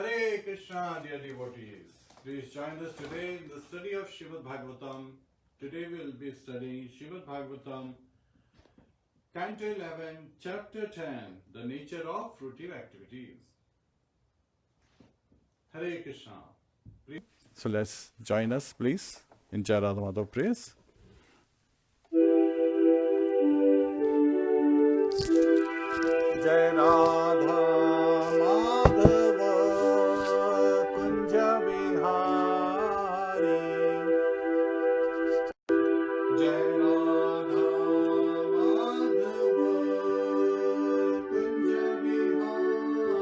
Hare Krishna, dear devotees. Please join us today in the study of Srimad Bhagavatam. Today we will be studying Srimad Bhagavatam, Canto 11, Chapter 10, the nature of fruitive activities. Hare Krishna. Please. So let's join us, please, in Jai Radha Madhav praise. Jai Radha Madhava Kunja Bihari. Jai Radha Madhava Kunja Bihari.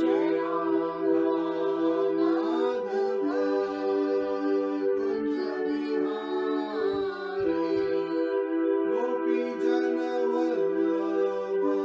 Jai Radha Madhava Kunja Bihari. Gopi Jana Vallabha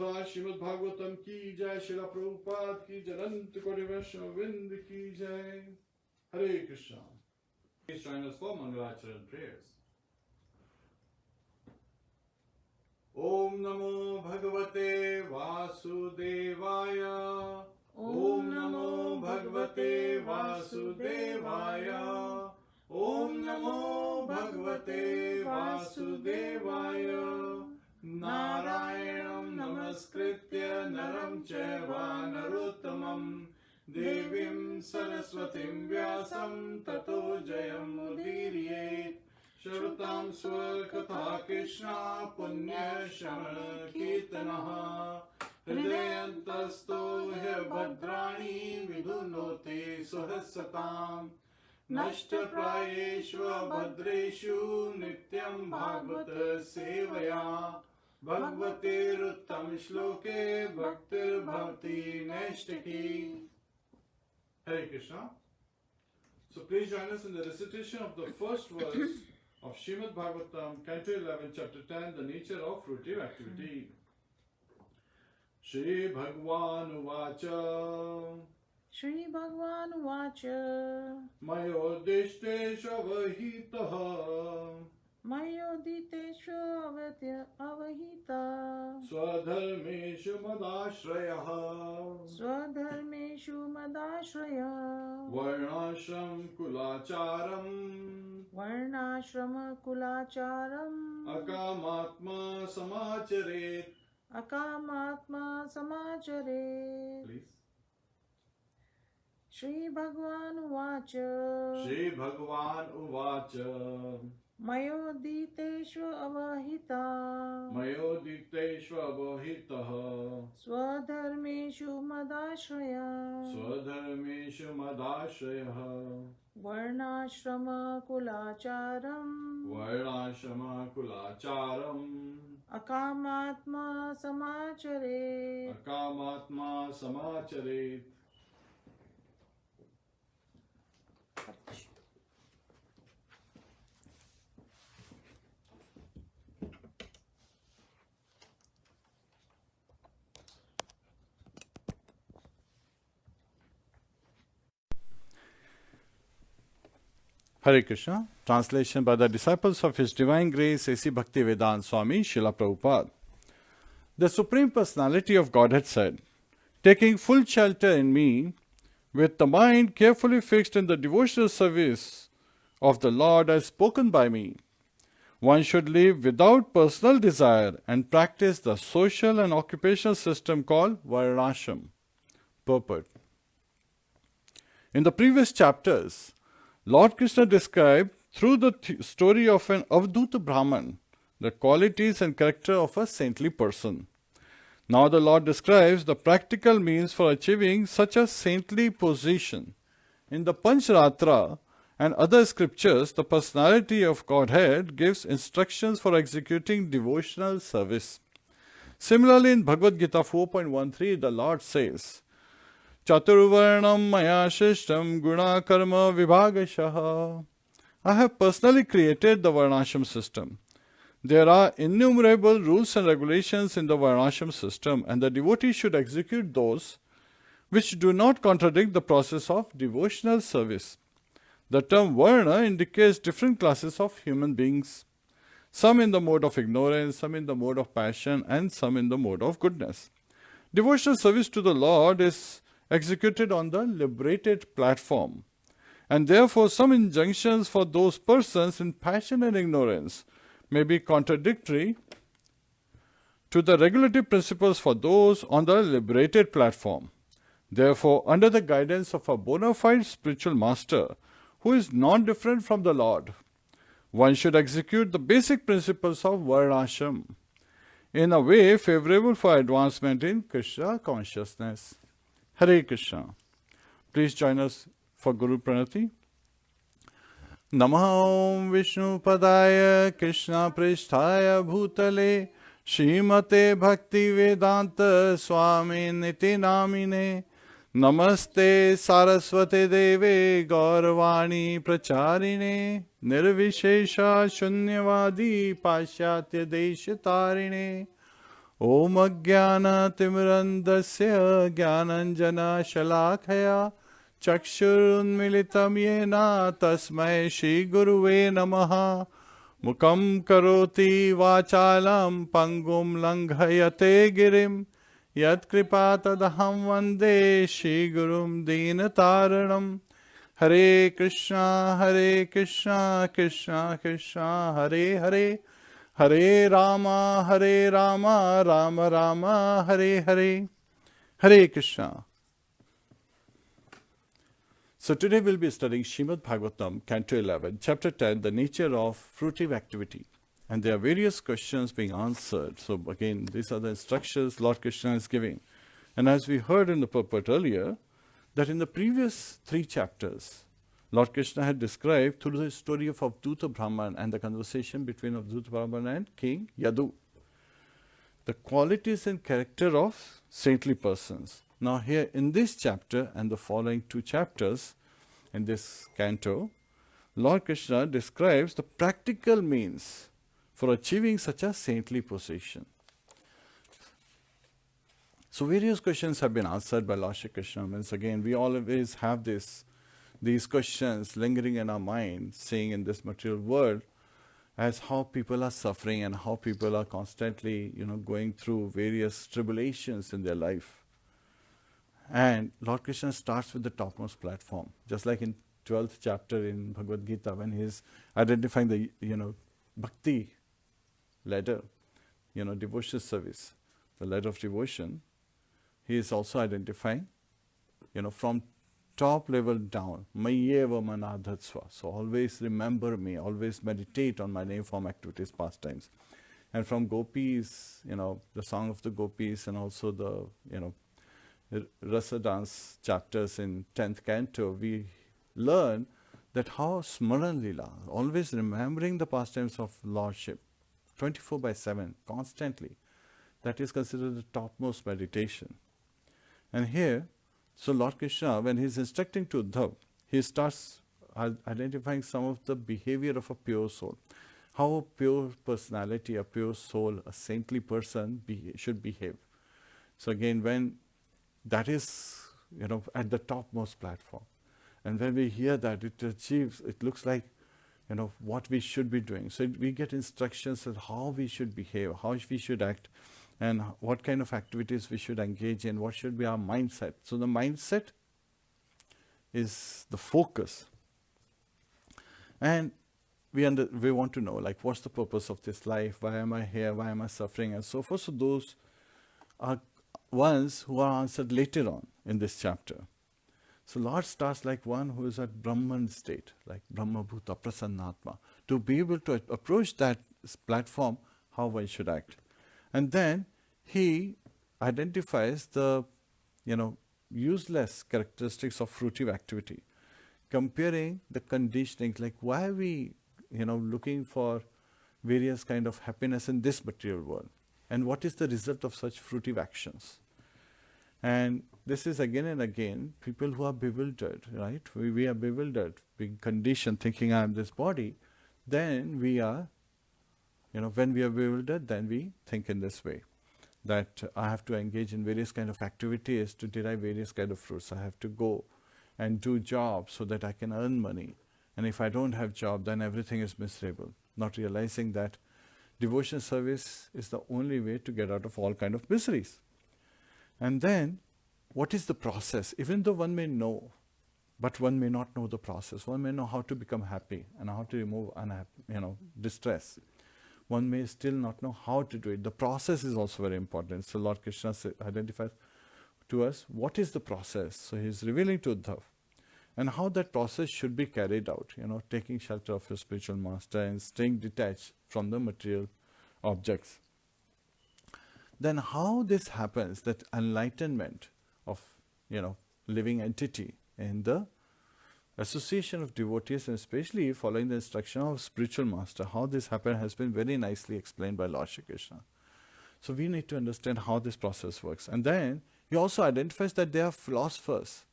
कथा श्रीमद् भागवतम की जय, श्रील प्रभुपाद की जय, अनंत कोटि वैष्णववृंद की जय। Hare Krishna. Please join us for Mangalacharan prayers. Om Namo Bhagavate Vasudevaya. Om Namo Bhagavate Vasudevaya. Om Namo Bhagavate Vasudevaya. Narayanam Namaskritya Naram Chaiva Narottamam Devim Saraswatim Vyasam Tato Jayam Udiriyet. Shrutam Swakatha Krishna Punya Shamana Kirtanaha Hridayantasto Bhadrani Vidunote Suhasatam Nashtaprayeshva Bhadreshu Nityam Bhagavata Sevaya Bhagavate Ruttam Shloke Bhaktir Bhavati Neshtaki. Hare Krishna. So please join us in the recitation of the first verse of Srimad Bhagavatam, Canto 11, Chapter 10, the nature of fruitive activity. Shri Bhagwan Uvacha. Shri Bhagwan Uvacha. Mayodishteshu avahitaha. Mayoditeshu avahita. Swadharmeshu madashrayaha. Swadharmeshu madashraya. Varnashram kulacharam. Varnashrama kulacharam. Akamatma samacharet. Akamatma samachare. Please. Shri Bhagwan Uvacha. Shri Bhagwan Uvacha. Mayoditeshu avahita. Mayoditeshu avahitaha. Swadharmeshu madashraya. Swadharmeshu madashrayaha. Varnashrama kulacharam. Varnashrama kulacharam. Akamatma samachare. Akamatma samacharet. Hare Krishna. Translation by the disciples of His Divine Grace A.C. Bhaktivedanta Swami Srila Prabhupada. The Supreme Personality of Godhead said, taking full shelter in me, with the mind carefully fixed in the devotional service of the Lord as spoken by me, one should live without personal desire and practice the social and occupational system called Varnashram. Purport. In the previous chapters, Lord Krishna described through the story of an Avadhuta Brahman the qualities and character of a saintly person. Now the Lord describes the practical means for achieving such a saintly position. In the Pancharatra and other scriptures, the personality of Godhead gives instructions for executing devotional service. Similarly, in Bhagavad Gita 4.13, the Lord says, Chaturvarnam maya shishtam guna karma vibhagashaha. I have personally created the Varnashram system. There are innumerable rules and regulations in the Varnashram system, and the devotee should execute those which do not contradict the process of devotional service. The term Varna indicates different classes of human beings, some in the mode of ignorance, some in the mode of passion, and some in the mode of goodness. Devotional service to the Lord is executed on the liberated platform, and therefore some injunctions for those persons in passion and ignorance may be contradictory to the regulative principles for those on the liberated platform. Therefore, under the guidance of a bona fide spiritual master who is non-different from the Lord, one should execute the basic principles of Varnashram in a way favorable for advancement in Krishna consciousness. Hare Krishna. Please join us for Guru Pranati. Namah Vishnu Padaya Krishna Pristhaya Bhutale Srimate Bhakti Vedanta Swami Niti Namine Namaste Saraswate Deve Gauravani Pracharine Nirvishesha Shunyavadi Pashyatya Deshatarine Om Ajnana Timirandasya Jnananjana Shalakaya Chakshurunmilitam Yena Tasmai Shri Guruve Namaha Mukam Karoti Vachalam Pangum Langhayate Girim Yat Kripatadaham Vande Shri Gurum Dinataranam Hare Krishna Krishna Krishna Hare Hare Hare Rama, Rama Rama, Hare Hare, Hare Krishna. So today we'll be studying Srimad Bhagavatam, Canto 11, Chapter 10, the nature of fruitive activity. And there are various questions being answered. So again, these are the instructions Lord Krishna is giving. And as we heard in the purport earlier, that in the previous 3 chapters, Lord Krishna had described through the story of Avduta Brahman and the conversation between Avduta Brahman and King Yadu, the qualities and character of saintly persons. Now here in this chapter and the following 2 chapters in this canto, Lord Krishna describes the practical means for achieving such a saintly position. So various questions have been answered by Lord Shri Krishna. Means again, we always have these questions lingering in our mind, seeing in this material world as how people are suffering and how people are constantly, going through various tribulations in their life. And Lord Krishna starts with the topmost platform, just like in 12th chapter in Bhagavad Gita, when he is identifying the, bhakti ladder, devotion service, the ladder of devotion. He is also identifying, from top level down, Mayyeva manadhatsva. So always remember me, always meditate on my name, form, activities, pastimes. And from gopis, the song of the gopis and also the, rasa dance chapters in 10th canto, we learn that how Smaran Lila, always remembering the pastimes of Lordship, 24/7, constantly, that is considered the topmost meditation. And here, so Lord Krishna, when he is instructing to Uddhav, he starts identifying some of the behavior of a pure soul. How a pure personality, a pure soul, a saintly person should behave. So again, when that is, at the topmost platform, and when we hear that, it looks like, what we should be doing. So we get instructions on how we should behave, how we should act, and what kind of activities we should engage in, what should be our mindset. So the mindset is the focus. And we want to know, what's the purpose of this life? Why am I here? Why am I suffering? And so forth. So those are ones who are answered later on in this chapter. So Lord starts like one who is at Brahman state, like Brahma Bhuta Prasannatma, to be able to approach that platform, how one should act. And then he identifies the, useless characteristics of fruitive activity, comparing the conditioning, like why are we, looking for various kind of happiness in this material world, and what is the result of such fruitive actions. And this is again and again people who are bewildered, right? We are bewildered, being conditioned, thinking I am this body. Then we are, when we are bewildered, then we think in this way, that I have to engage in various kind of activities to derive various kind of fruits. I have to go and do jobs so that I can earn money. And if I don't have job, then everything is miserable. Not realizing that devotion service is the only way to get out of all kind of miseries. And then, what is the process? Even though one may know, but one may not know the process. One may know how to become happy and how to remove distress. One may still not know how to do it. The process is also very important. So Lord Krishna identifies to us what is the process. So he is revealing to Uddhav and how that process should be carried out. Taking shelter of your spiritual master and staying detached from the material objects. Then how this happens, that enlightenment of, living entity in the association of devotees, and especially following the instruction of spiritual master, how this happens has been very nicely explained by Lord Shri Krishna. So we need to understand how this process works. And then he also identifies that they are philosophers,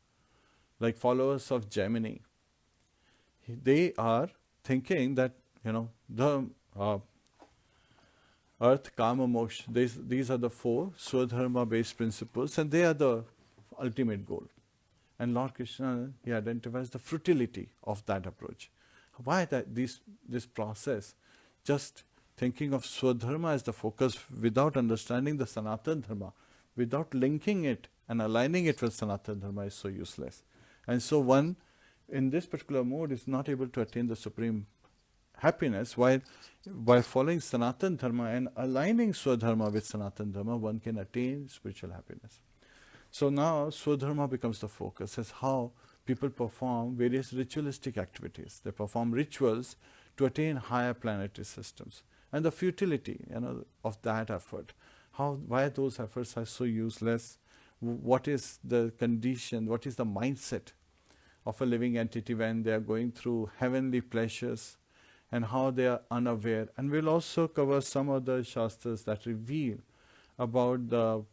like followers of Gemini. They are thinking that, the Earth, Kama, Moksha. These are the four Swadharma-based principles, and they are the ultimate goal. And Lord Krishna, he identifies the futility of that approach. Why this process? Just thinking of Swadharma as the focus without understanding the Sanatana Dharma, without linking it and aligning it with Sanatana Dharma is so useless. And so one in this particular mode is not able to attain the supreme happiness, while by following Sanatana Dharma and aligning Swadharma with Sanatana Dharma, one can attain spiritual happiness. So now Swadharma becomes the focus, as how people perform various ritualistic activities. They perform rituals to attain higher planetary systems. And the futility, of that effort. Why those efforts are so useless? What is the condition, what is the mindset of a living entity when they are going through heavenly pleasures, and how they are unaware. And we'll also cover some of the shastras that reveal about the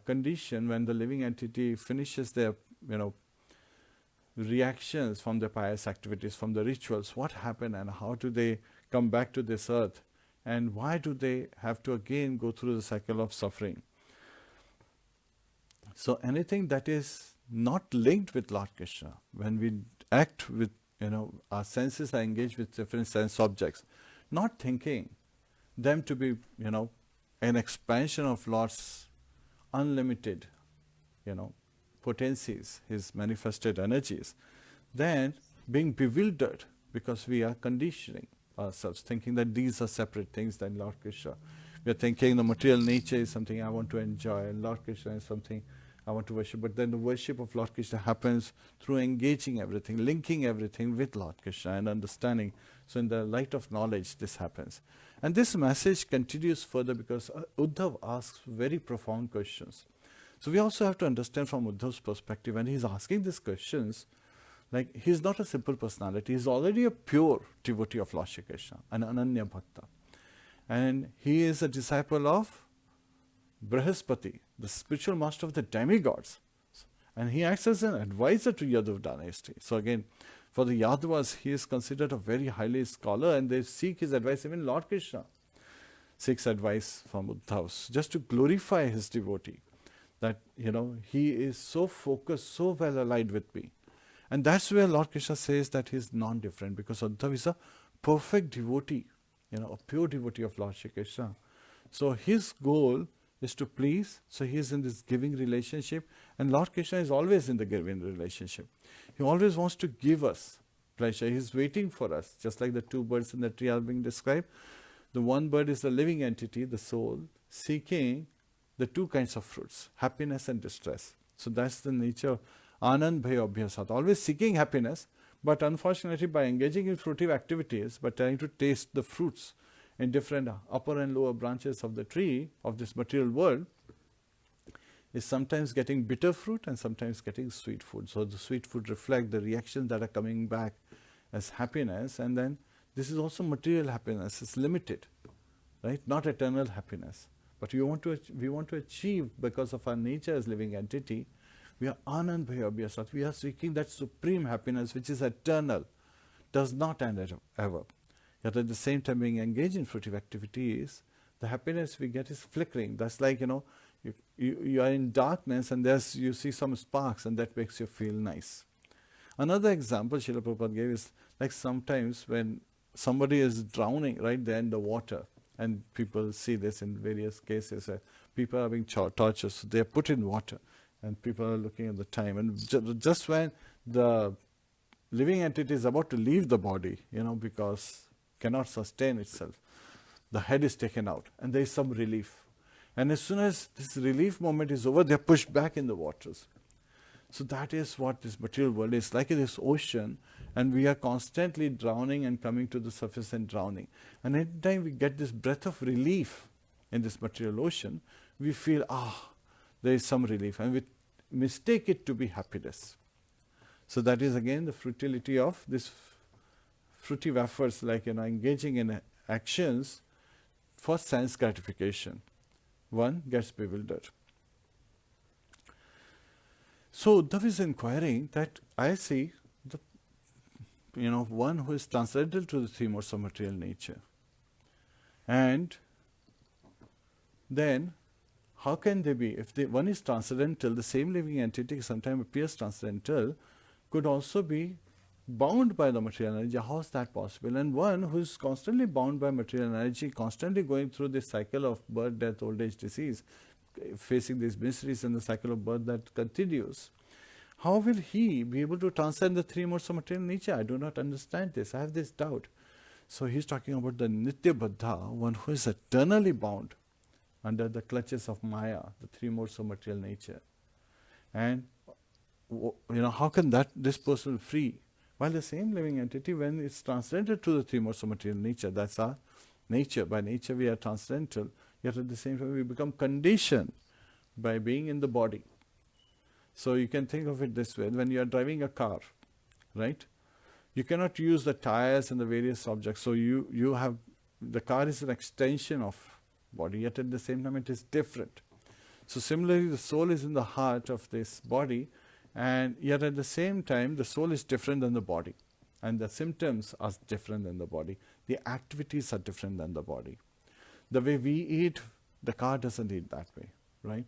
condition when the living entity finishes their, reactions from the pious activities, from the rituals. What happened and how do they come back to this earth? And why do they have to again go through the cycle of suffering? So anything that is not linked with Lord Krishna, when we act with, our senses are engaged with different sense objects, not thinking them to be, an expansion of Lord's unlimited, potencies, His manifested energies, then being bewildered because we are conditioning ourselves, thinking that these are separate things than Lord Krishna. We are thinking the material nature is something I want to enjoy, and Lord Krishna is something I want to worship. But then the worship of Lord Krishna happens through engaging everything, linking everything with Lord Krishna and understanding. So in the light of knowledge, this happens. And this message continues further because Uddhav asks very profound questions. So we also have to understand from Uddhav's perspective, when he's asking these questions, like he's not a simple personality, he's already a pure devotee of Lord Shri Krishna, an Ananya Bhakta. And he is a disciple of Brihaspati, the spiritual master of the demigods. And he acts as an advisor to Yadav dynasty. So again, for the Yadavas, he is considered a very highly scholar, and they seek his advice. Even Lord Krishna seeks advice from Uddhav, just to glorify his devotee. That, he is so focused, so well allied with me. And that's where Lord Krishna says that he is non-different, because Uddhav is a perfect devotee, a pure devotee of Lord Shri Krishna. So his goal is to please. So he is in this giving relationship, and Lord Krishna is always in the giving relationship. He always wants to give us pleasure. He is waiting for us, just like the two birds in the tree are being described. The one bird is the living entity, the soul, seeking the two kinds of fruits, happiness and distress. So that's the nature of Anand Bhaya Abhyasat, always seeking happiness, but unfortunately by engaging in fruitive activities, by trying to taste the fruits in different upper and lower branches of the tree of this material world, is sometimes getting bitter fruit and sometimes getting sweet food. So the sweet food reflect the reactions that are coming back as happiness, and then this is also material happiness. It's limited, right? Not eternal happiness. But we want to achieve, because of our nature as living entity, we are Anand Bhaya Abhyasat. We are seeking that supreme happiness which is eternal, does not end ever. Yet at the same time, being engaged in fruitive activities, the happiness we get is flickering. That's like, you are in darkness and you see some sparks, and that makes you feel nice. Another example Srila Prabhupada gave is like sometimes when somebody is drowning right there in the water, and people see this in various cases, people are being tortured, so they are put in water, and people are looking at the time, and just when the living entity is about to leave the body, because cannot sustain itself, the head is taken out, and there is some relief. And as soon as this relief moment is over, they are pushed back in the waters. So that is what this material world is, like this ocean, and we are constantly drowning and coming to the surface and drowning. And every time we get this breath of relief in this material ocean, we feel, there is some relief, and we mistake it to be happiness. So that is again the futility of this fruitive efforts, like engaging in actions for sense gratification. One gets bewildered. So Uddhav is inquiring that I see the one who is transcendental to the three modes of material nature, and then how can they be? If one is transcendental, the same living entity sometimes appears transcendental, could also be bound by the material energy. How is that possible? And one who is constantly bound by material energy, constantly going through this cycle of birth, death, old age, disease, facing these miseries and the cycle of birth that continues, how will he be able to transcend the three modes of material nature? I do not understand this. I have this doubt. So he's talking about the Nitya Baddha, one who is eternally bound under the clutches of Maya, the three modes of material nature. And how can this person be free? While the same living entity, when it's transcendental to the three modes of material nature, that's our nature. By nature we are transcendental, yet at the same time we become conditioned by being in the body. So you can think of it this way: when you are driving a car, right? You cannot use the tires and the various objects. So you have, the car is an extension of body, yet at the same time it is different. So similarly, the soul is in the heart of this body, and yet at the same time the soul is different than the body, and the symptoms are different than the body, the activities are different than the body. The way we eat, the car doesn't eat that way, right?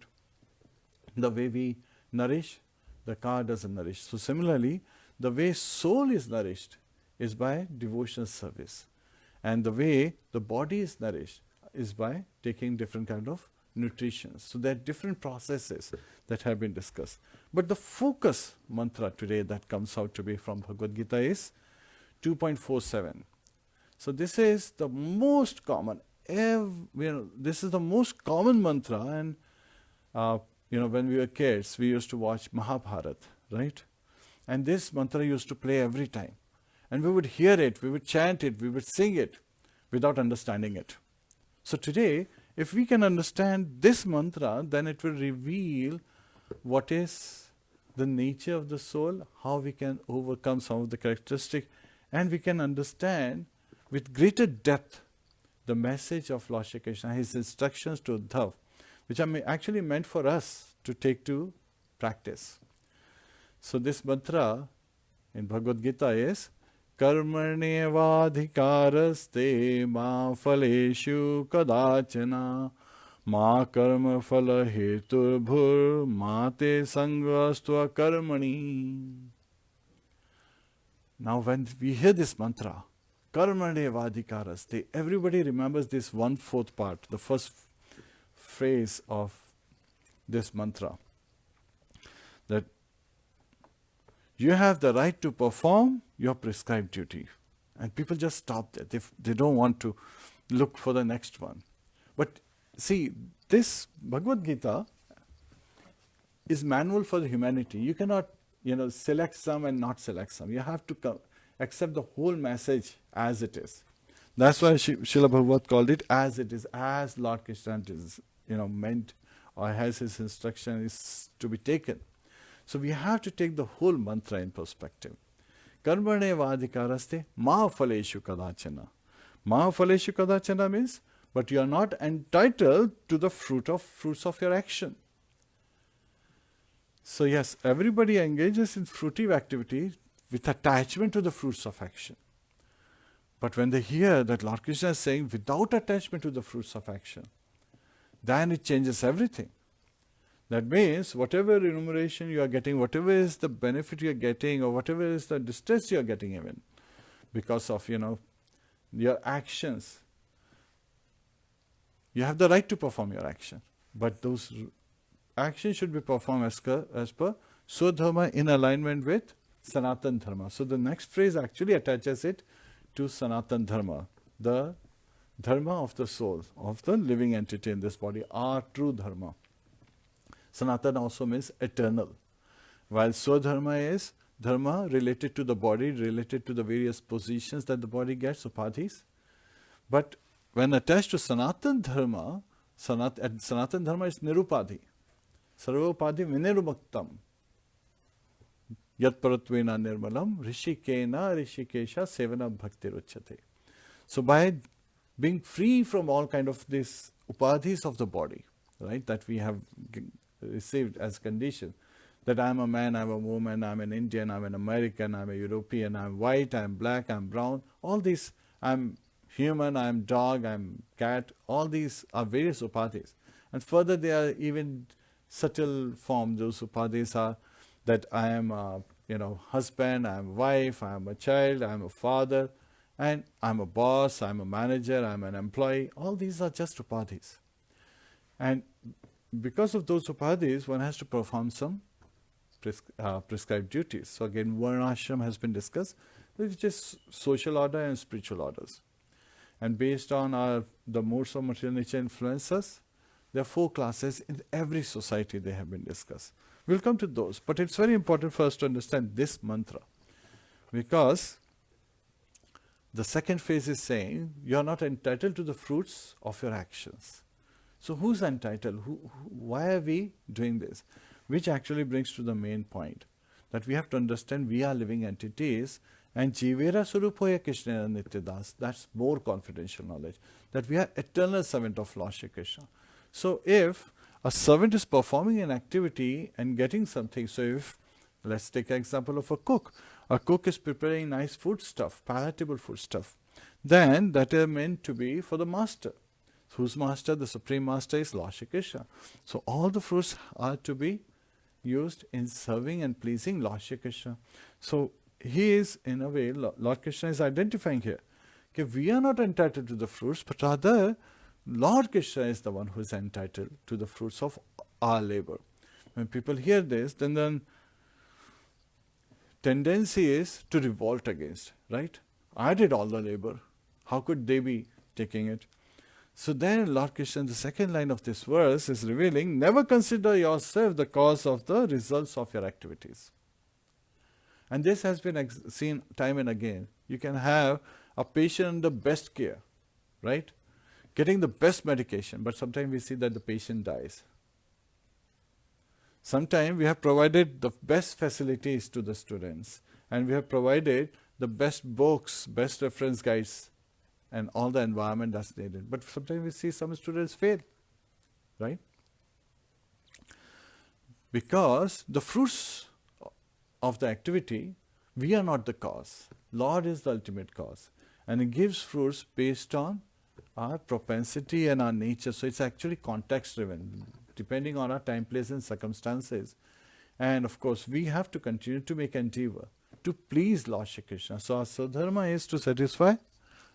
The way we nourish, the car doesn't nourish. So similarly, the way soul is nourished is by devotional service, and the way the body is nourished is by taking different kind of nutrition. So there are different processes that have been discussed. But the focus mantra today that comes out to be from Bhagavad Gita is 2.47. So this is the most common. This is the most common mantra, and when we were kids, we used to watch Mahabharata, right? And this mantra used to play every time. And we would hear it, we would chant it, we would sing it without understanding it. So today, if we can understand this mantra, then it will reveal what is the nature of the soul, how we can overcome some of the characteristics, and we can understand with greater depth the message of Lord Shri Krishna, his instructions to Uddhav, which are actually meant for us to take to practice. So this mantra in Bhagavad Gita is Karmarnevadhikaraste ma phaleshu kadachana ma karma phala heturbhur ma te sangastva karmani. Now when we hear this mantra, Karmarnevadhikaraste, everybody remembers this 1/4 part, the first phrase of this mantra, that you have the right to perform your prescribed duty. And people just stop there. They don't want to look for the next one. But see, this Bhagavad Gita is manual for the humanity. You cannot, select some and not select some. You have to accept the whole message as it is. That's why Srila Bhagavad called it as it is, as Lord Krishna is, meant, or has his instruction is to be taken. So we have to take the whole mantra in perspective. Karmarnevadhikaraste ma phaleshu kadachana. Ma phaleshu kadachana means, but you are not entitled to the fruits of your action. So yes, everybody engages in fruitive activity with attachment to the fruits of action. But when they hear that Lord Krishna is saying without attachment to the fruits of action, then it changes everything. That means whatever remuneration you are getting, whatever is the benefit you are getting, or whatever is the distress you are getting even, because of, your actions, you have the right to perform your action. But those actions should be performed as per Swadharma, in alignment with Sanatan Dharma. So the next phrase actually attaches it to Sanatan Dharma, the Dharma of the soul, of the living entity in this body, our true Dharma. Sanatan also means eternal, while Swadharma is dharma related to the body, related to the various positions that the body gets, upadhis. But when attached to Sanatan Dharma, Sanatan Dharma is nirupadhi. Sarvopadhi vinirubhaktam. Yat paratvena nirmalam rishikena rishikesha sevana bhakti ruchyate. So by being free from all kind of these upadhis of the body, right, that we have received as condition, that I am a man, I am a woman, I am an Indian, I am an American, I am a European, I am white, I am black, I am brown, all these, I am human, I am dog, I am cat, all these are various upadhis. And further, there are even subtle forms. Those upadhis are that I am a husband, I am a wife, I am a child, I am a father, and I am a boss, I am a manager, I am an employee. All these are just upadhis. And because of those upadhis, one has to perform some prescribed duties. So again, varnashram has been discussed, which is social order and spiritual orders. And based on the modes of material nature influences, there are 4 classes in every society they have been discussed. We'll come to those, but it's very important for us to understand this mantra, because the second phase is saying you are not entitled to the fruits of your actions. So who's entitled? Why are we doing this? Which actually brings to the main point, that we have to understand we are living entities, and Jivera Surupoya Krishna Nityadas, that's more confidential knowledge, that we are eternal servant of Lord Shri Krishna. So if a servant is performing an activity and getting something, so if, let's take an example of a cook is preparing nice food stuff, palatable food stuff, then that is meant to be for the master. Whose master? The supreme master is Lord Shri Krishna. So all the fruits are to be used in serving and pleasing Lord Shri Krishna. So he is, in a way, Lord Krishna is identifying here, okay, we are not entitled to the fruits, but rather Lord Krishna is the one who is entitled to the fruits of our labor. When people hear this, then tendency is to revolt against, right? I did all the labor. How could they be taking it? So then Lord Krishna, in the second line of this verse, is revealing, never consider yourself the cause of the results of your activities. And this has been seen time and again. You can have a patient under best care, right? Getting the best medication, but sometimes we see that the patient dies. Sometimes we have provided the best facilities to the students, and we have provided the best books, best reference guides, and all the environment that's needed. But sometimes we see some students fail, right? Because the fruits of the activity, we are not the cause. Lord is the ultimate cause. And He gives fruits based on our propensity and our nature. So it's actually context driven, depending on our time, place and circumstances. And of course, we have to continue to make endeavor to please Lord Shri Krishna. So our Sadharma is to satisfy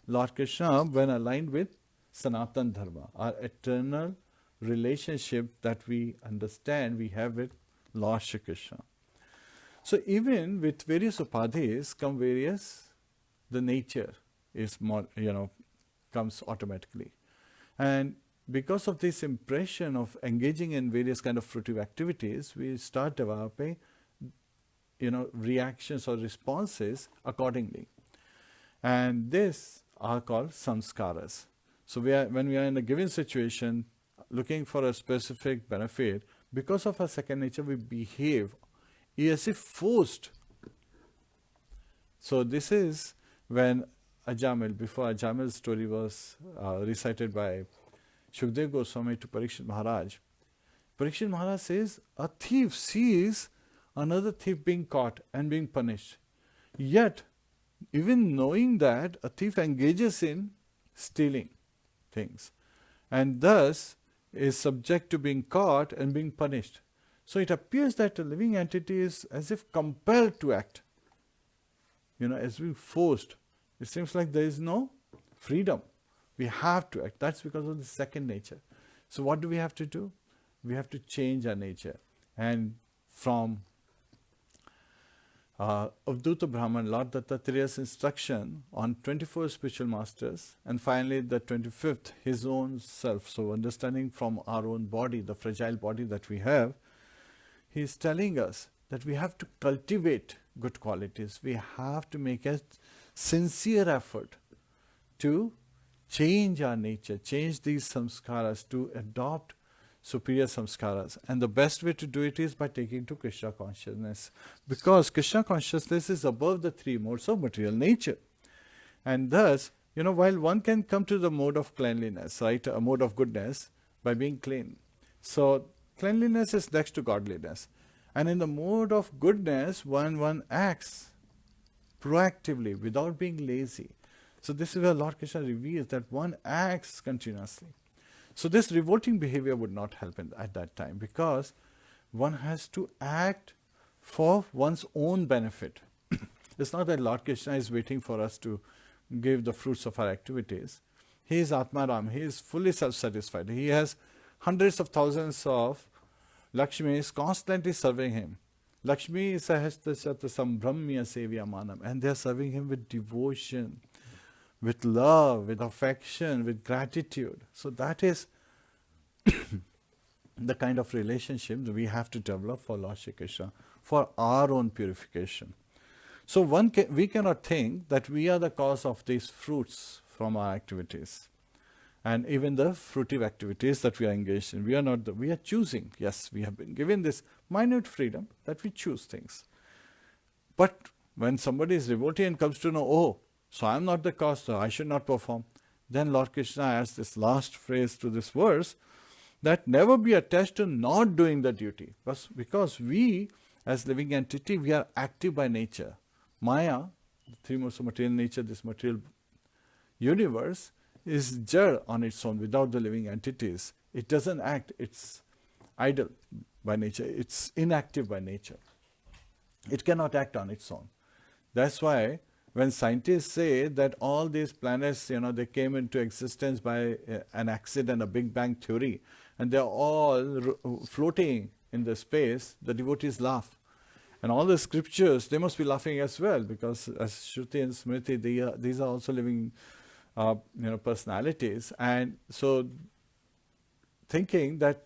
Lord Krishna when aligned with Sanatan Dharma, our eternal relationship that we understand we have with Lord Shri Krishna. So even with various upadhis come the nature is more, comes automatically. And because of this impression of engaging in various kind of fruitive activities, we start developing, reactions or responses accordingly. And this are called samskaras. So when we are in a given situation, looking for a specific benefit, because of our second nature, we behave as if forced. So this is when Ajamil, before Ajamil's story was recited by Shukdev Goswami to Parikshit Maharaj. Parikshit Maharaj says, a thief sees another thief being caught and being punished. Yet, even knowing that, a thief engages in stealing things, and thus is subject to being caught and being punished. So it appears that a living entity is as if compelled to act, as being forced. It seems like there is no freedom. We have to act. That's because of the second nature. So what do we have to do? We have to change our nature. And from Avdhuta Brahman, Lord Dattatraya's instruction on 24 spiritual masters, and finally the 25th, his own self. So understanding from our own body, the fragile body that we have, he is telling us that we have to cultivate good qualities. We have to make a sincere effort to change our nature, change these samskaras, to adopt superior samskaras. And the best way to do it is by taking to Krishna consciousness. Because Krishna consciousness is above the 3 modes of material nature. And thus, while one can come to the mode of cleanliness, right, a mode of goodness, by being clean. So cleanliness is next to godliness. And in the mode of goodness, one acts proactively without being lazy. So this is where Lord Krishna reveals that one acts continuously. So this revolting behavior would not help at that time, because one has to act for one's own benefit. It's not that Lord Krishna is waiting for us to give the fruits of our activities. He is Atmaram. He is fully self-satisfied. He has hundreds of thousands of Lakshmis constantly serving him. Lakshmi sahastasata sambramya sevya manam. And they are serving him with devotion, with love, with affection, with gratitude. So that is the kind of relationship that we have to develop for Lord Shri Krishna, for our own purification. So we cannot think that we are the cause of these fruits from our activities. And even the fruitive activities that we are engaged in, we are choosing. Yes, we have been given this minute freedom that we choose things. But when somebody is revolting and comes to know, oh, so I am not the cause, so I should not perform, then Lord Krishna adds this last phrase to this verse, that never be attached to not doing the duty. Because we, as living entity, we are active by nature. Maya, the three modes of material nature, this material universe, is jad on its own without the living entities. It doesn't act, it's idle by nature, it's inactive by nature. It cannot act on its own. That's why when scientists say that all these planets, they came into existence by an accident, a Big Bang theory, and they're all floating in the space, the devotees laugh. And all the scriptures, they must be laughing as well, because as Shruti and Smriti, these are also living personalities. And so thinking that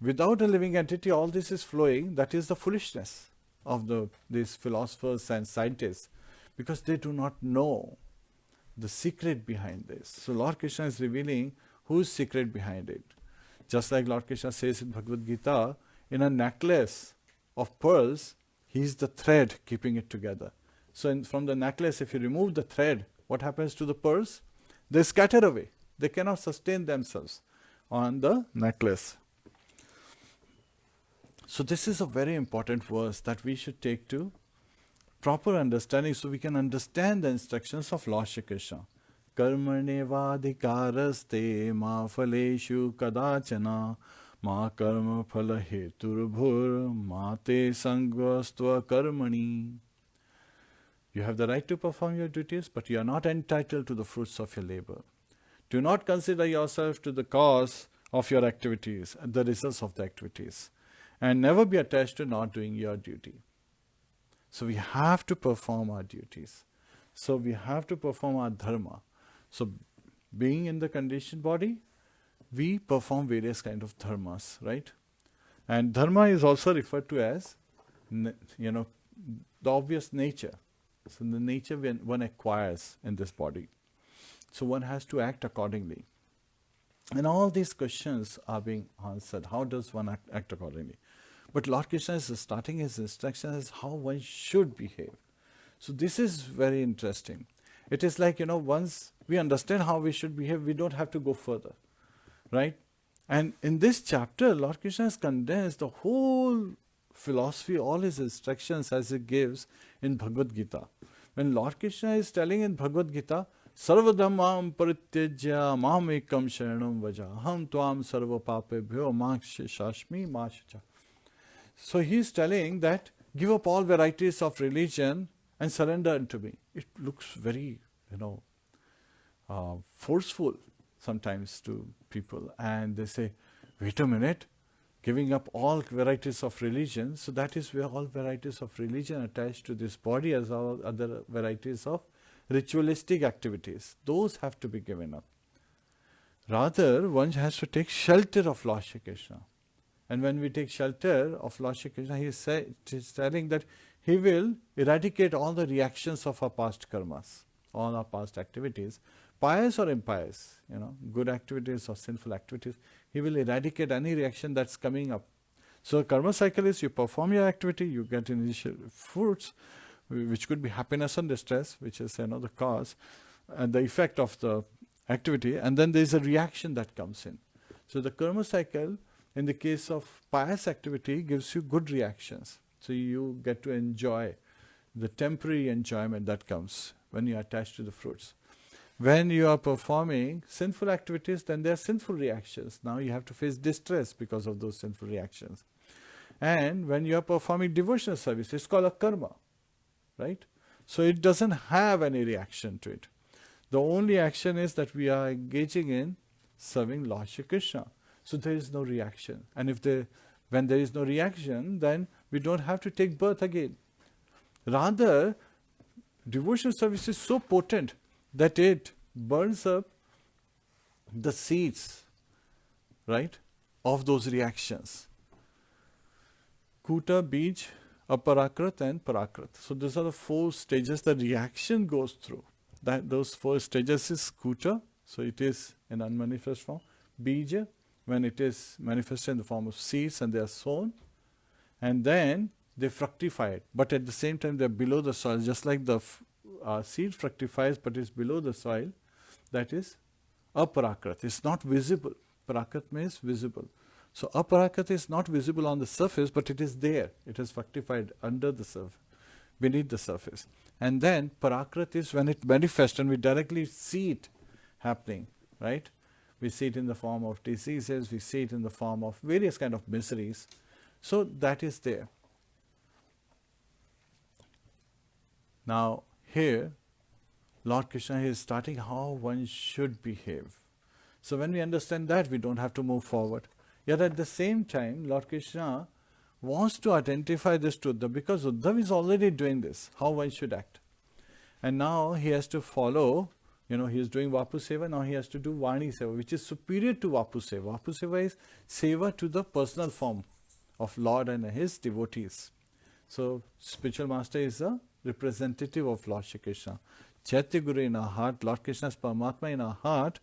without a living entity, all this is flowing, that is the foolishness of these philosophers and scientists, because they do not know the secret behind this. So Lord Krishna is revealing whose secret behind it. Just like Lord Krishna says in Bhagavad Gita, in a necklace of pearls, he is the thread keeping it together. So from the necklace, if you remove the thread, what happens to the pearls? They scatter away. They cannot sustain themselves on the necklace. So this is a very important verse that we should take to proper understanding, so we can understand the instructions of Lord Shri Krishna. Karmanevadhikaraste ma phaleshu kadachana ma karma phala heturbhur ma te sangvastva karmani. You have the right to perform your duties, but you are not entitled to the fruits of your labor. Do not consider yourself to the cause of your activities, the results of the activities, and never be attached to not doing your duty. So we have to perform our duties. So we have to perform our dharma. So being in the conditioned body, we perform various kind of dharmas, right? And dharma is also referred to as, the obvious nature. So the nature one acquires in this body. So one has to act accordingly. And all these questions are being answered. How does one act accordingly? But Lord Krishna is starting his instructions how one should behave. So this is very interesting. It is like, once we understand how we should behave, we don't have to go further, right? And in this chapter, Lord Krishna has condensed the whole philosophy, all his instructions as he gives in Bhagavad Gita. When Lord Krishna is telling in Bhagavad Gita, Sarvadhammam parityajya mam ekam sharanam vaja aham tvam sarva papebhyo makshashmi mashacha. So he is telling that give up all varieties of religion and surrender unto me. It looks very, forceful sometimes to people. And they say, wait a minute, giving up all varieties of religion. So that is where all varieties of religion attached to this body as all other varieties of ritualistic activities. Those have to be given up. Rather, one has to take shelter of Lord Shri Krishna. And when we take shelter of Lord Shri Krishna, he is telling that he will eradicate all the reactions of our past karmas, all our past activities, pious or impious, good activities or sinful activities. He will eradicate any reaction that's coming up. So karma cycle is you perform your activity, you get initial fruits, which could be happiness and distress, which is the cause and the effect of the activity, and then there is a reaction that comes in. So the karma cycle, in the case of pious activity, gives you good reactions. So you get to enjoy the temporary enjoyment that comes when you are attached to the fruits. When you are performing sinful activities, then there are sinful reactions. Now you have to face distress because of those sinful reactions. And when you are performing devotional service, it's called a karma, right? So it doesn't have any reaction to it. The only action is that we are engaging in serving Lord Shri Krishna. So there is no reaction. And when there is no reaction, then we don't have to take birth again. Rather, devotional service is so potent that it burns up the seeds, right, of those reactions. Kuta, Bij, Aparakrit and Parakrit. So these are the 4 stages the reaction goes through. Those 4 stages is Kuta, so it is an unmanifest form. Bija, when it is manifested in the form of seeds and they are sown. And then they fructify it. But at the same time they are below the soil, just like the seed fructifies but is below the soil. That is Aparakrit. It's not visible. Parakrit means visible. So Aparakrit is not visible on the surface, but it is there. It is fructified under the surface, beneath the surface. And then Parakrit is when it manifests and we directly see it happening, right? We see it in the form of diseases, we see it in the form of various kind of miseries. So that is there. Now here, Lord Krishna is starting how one should behave. So when we understand that, we don't have to move forward. Yet at the same time, Lord Krishna wants to identify this to Uddhav because Uddhav is already doing this, how one should act. And now he has to follow, he is doing Vapu Seva, now he has to do Vani Seva, which is superior to Vapu Seva. Vapu Seva is Seva to the personal form of Lord and his devotees. So spiritual master is a representative of Lord Shri Krishna. Chaitya Guru in our heart, Lord Krishna's Paramatma in our heart,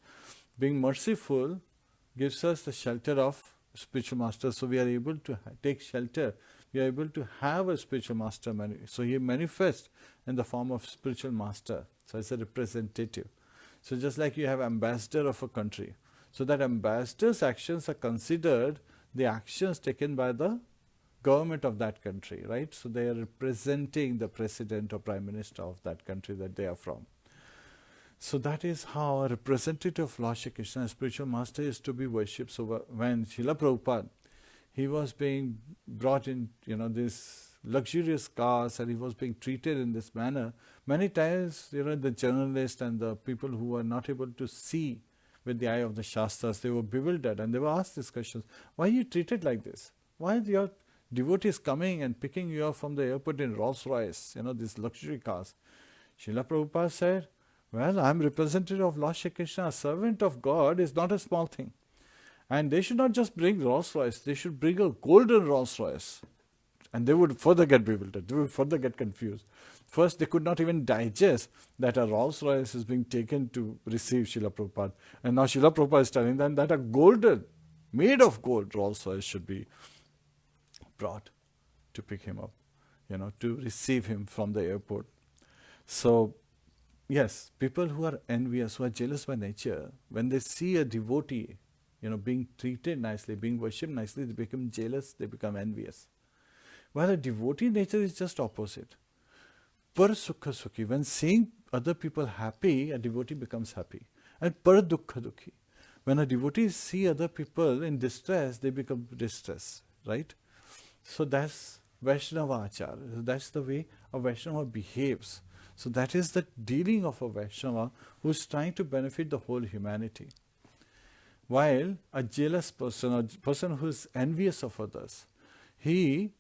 being merciful, gives us the shelter of spiritual master. So we are able to take shelter. We are able to have a spiritual master. So he manifests in the form of spiritual master. So it's a representative. So just like you have ambassador of a country. So that ambassador's actions are considered the actions taken by the government of that country, right? So they are representing the president or prime minister of that country that they are from. So that is how a representative of Lord Shri Krishna, a spiritual master, is to be worshipped. So when Srila Prabhupada, he was being brought in, this luxurious cars and he was being treated in this manner, many times, the journalists and the people who were not able to see with the eye of the Shastras, they were bewildered and they were asked these questions. Why are you treated like this? Why are your devotees coming and picking you up from the airport in Rolls Royce, these luxury cars? Srila Prabhupada said, well, I am representative of Lord Shri Krishna. A servant of God is not a small thing. And they should not just bring Rolls Royce, they should bring a golden Rolls Royce. And they would further get bewildered, they would further get confused. First, they could not even digest that a Rolls Royce is being taken to receive Srila Prabhupada. And now Srila Prabhupada is telling them that a golden, made of gold Rolls Royce should be brought to pick him up, to receive him from the airport. So, yes, people who are envious, who are jealous by nature, when they see a devotee, being treated nicely, being worshipped nicely, they become jealous, they become envious. While a devotee nature is just opposite. Par sukha sukhi, when seeing other people happy, a devotee becomes happy. And par dukkha dukhi, when a devotee see other people in distress, they become distressed, right? So that's Vaishnava Achar. That's the way a Vaishnava behaves. So that is the dealing of a Vaishnava who is trying to benefit the whole humanity. While a jealous person, a person who is envious of others, he,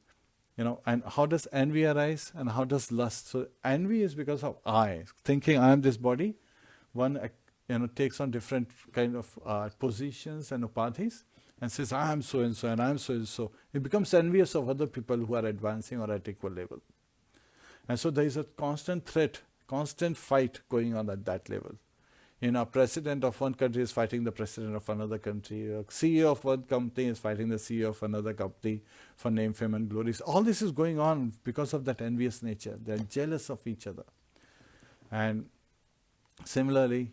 and how does envy arise and how does lust? So envy is because of I, thinking I am this body. One, takes on different kind of positions and upadhis and says, I am so and so and I am so and so. He becomes envious of other people who are advancing or at equal level. And so there is a constant threat, constant fight going on at that level. A president of one country is fighting the president of another country. A CEO of one company is fighting the CEO of another company for name, fame and glories. All this is going on because of that envious nature. They are jealous of each other. And similarly,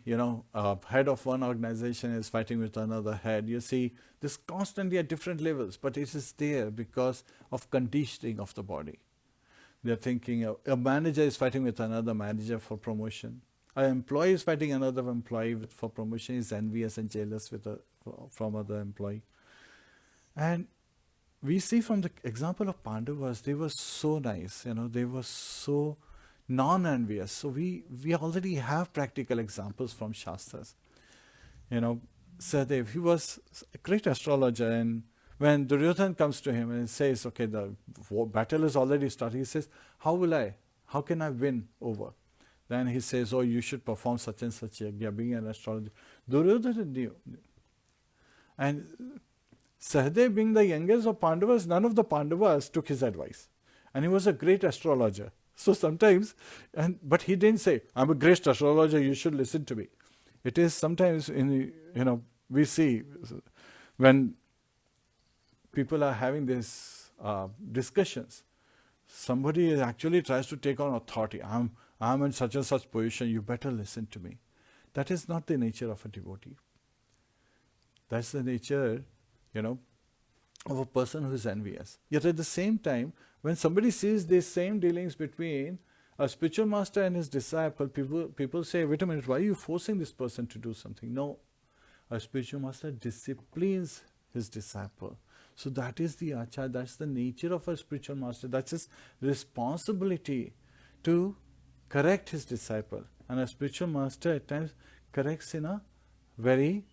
a head of one organization is fighting with another head. You see this constantly at different levels, but it is there because of conditioning of the body. They're thinking a manager is fighting with another manager for promotion. an employee is fighting another employee for promotion, he's envious and jealous from other employee. And we see from the example of Pandavas, they were so nice, they were so non-envious. So we already have practical examples from Shastras. Sahadev, he was a great astrologer, and when Duryodhana comes to him and says, okay, the battle is already started, he says, how can I win over? Then he says, oh, you should perform such and such yajna, being an astrologer. Duryodhana knew. And Sahadev, being the youngest of Pandavas, none of the Pandavas took his advice. And he was a great astrologer. So sometimes, but he didn't say, I'm a great astrologer, you should listen to me. It is sometimes, we see when people are having these discussions, somebody actually tries to take on authority. I'm in such and such position, you better listen to me. That is not the nature of a devotee. That's the nature, of a person who is envious. Yet at the same time, when somebody sees these same dealings between a spiritual master and his disciple, people say, wait a minute, why are you forcing this person to do something? No, a spiritual master disciplines his disciple. So that is the achar, that's the nature of a spiritual master. That's his responsibility to correct his disciple. And a spiritual master at times corrects in a very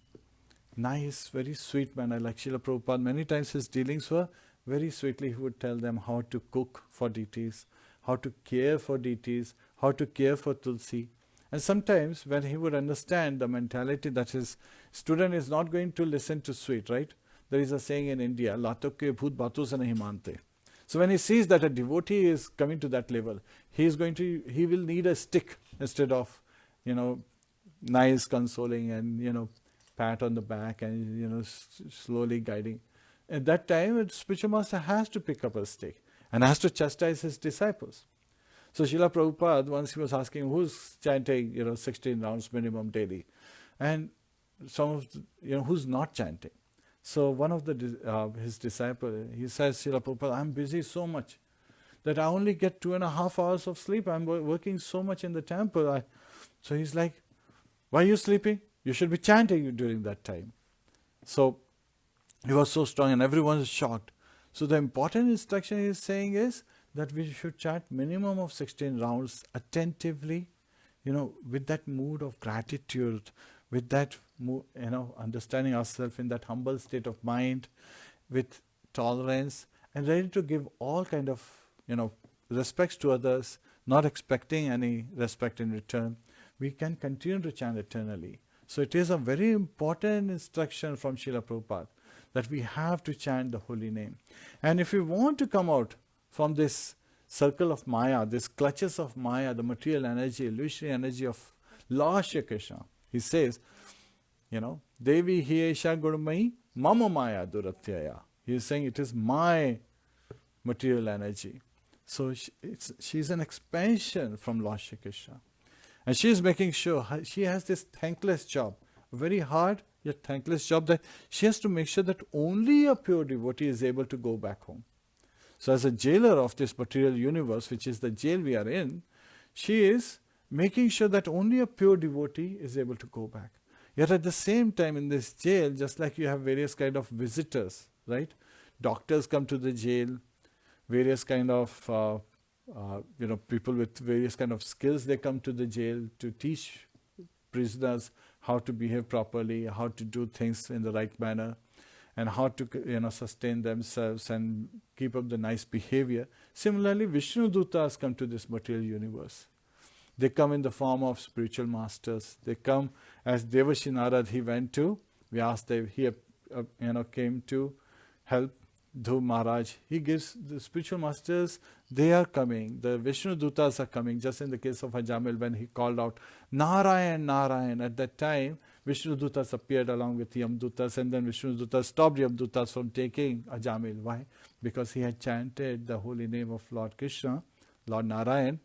nice, very sweet manner. Like Srila Prabhupada, many times his dealings were very sweetly. He would tell them how to cook for deities, how to care for deities, how to care for Tulsi. And sometimes when he would understand the mentality that his student is not going to listen to sweet, right? There is a saying in India, Latoke bhut bato se nahi mante. So when he sees that a devotee is coming to that level, he will need a stick instead of, nice consoling and, pat on the back and, slowly guiding. At that time, a spiritual master has to pick up a stick and has to chastise his disciples. So Srila Prabhupada, once he was asking who's chanting, 16 rounds minimum daily, and some of who's not chanting. So one of his disciples, he says, Srila Prabhupada, I'm busy so much that I only get 2.5 hours of sleep. I'm working so much in the temple. So he's like, why are you sleeping? You should be chanting during that time. So he was so strong and everyone is shocked. So the important instruction he is saying is that we should chant minimum of 16 rounds attentively, with that mood of gratitude, with that, understanding ourselves in that humble state of mind, with tolerance, and ready to give all kind of, respects to others, not expecting any respect in return. We can continue to chant eternally. So it is a very important instruction from Srila Prabhupada that we have to chant the holy name. And if we want to come out from this circle of Maya, this clutches of Maya, the material energy, illusory energy of Lord Shri Krishna, he says, Devi hi esha gurmai mama maya duratyaya. He is saying it is my material energy. So she's an expansion from Lord Shri Krishna. And she is making sure she has this thankless job, very hard yet thankless job, that she has to make sure that only a pure devotee is able to go back home. So as a jailer of this material universe, which is the jail we are in, she is making sure that only a pure devotee is able to go back. Yet at the same time in this jail, just like you have various kind of visitors, right? Doctors come to the jail, various kind of people with various kind of skills, they come to the jail to teach prisoners how to behave properly, how to do things in the right manner, and how to sustain themselves and keep up the nice behavior. Similarly, Vishnu Dutas come to this material universe. They come in the form of spiritual masters. They come as Devashi Narad, he went to Vyasadev, he came to help Dhruv Maharaj. He gives the spiritual masters, they are coming. The Vishnu Dutas are coming. Just in the case of Ajamil, when he called out Narayan, Narayan, at that time Vishnu Dutas appeared along with Yam Dutas, and then Vishnu Dutas stopped Yam Dutas from taking Ajamil. Why? Because he had chanted the holy name of Lord Krishna, Lord Narayan,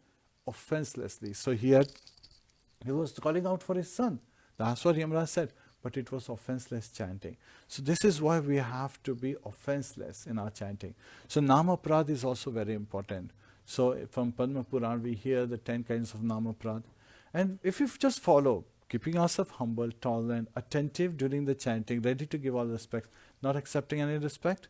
offenselessly. So he was calling out for his son. That's what Yamraj said. But it was offenseless chanting. So this is why we have to be offenseless in our chanting. So Nama Prad is also very important. So from Padma Puran we hear the 10 kinds of Nama Prad. And if you just follow, keeping ourselves humble, tolerant, attentive during the chanting, ready to give all respect, not accepting any respect,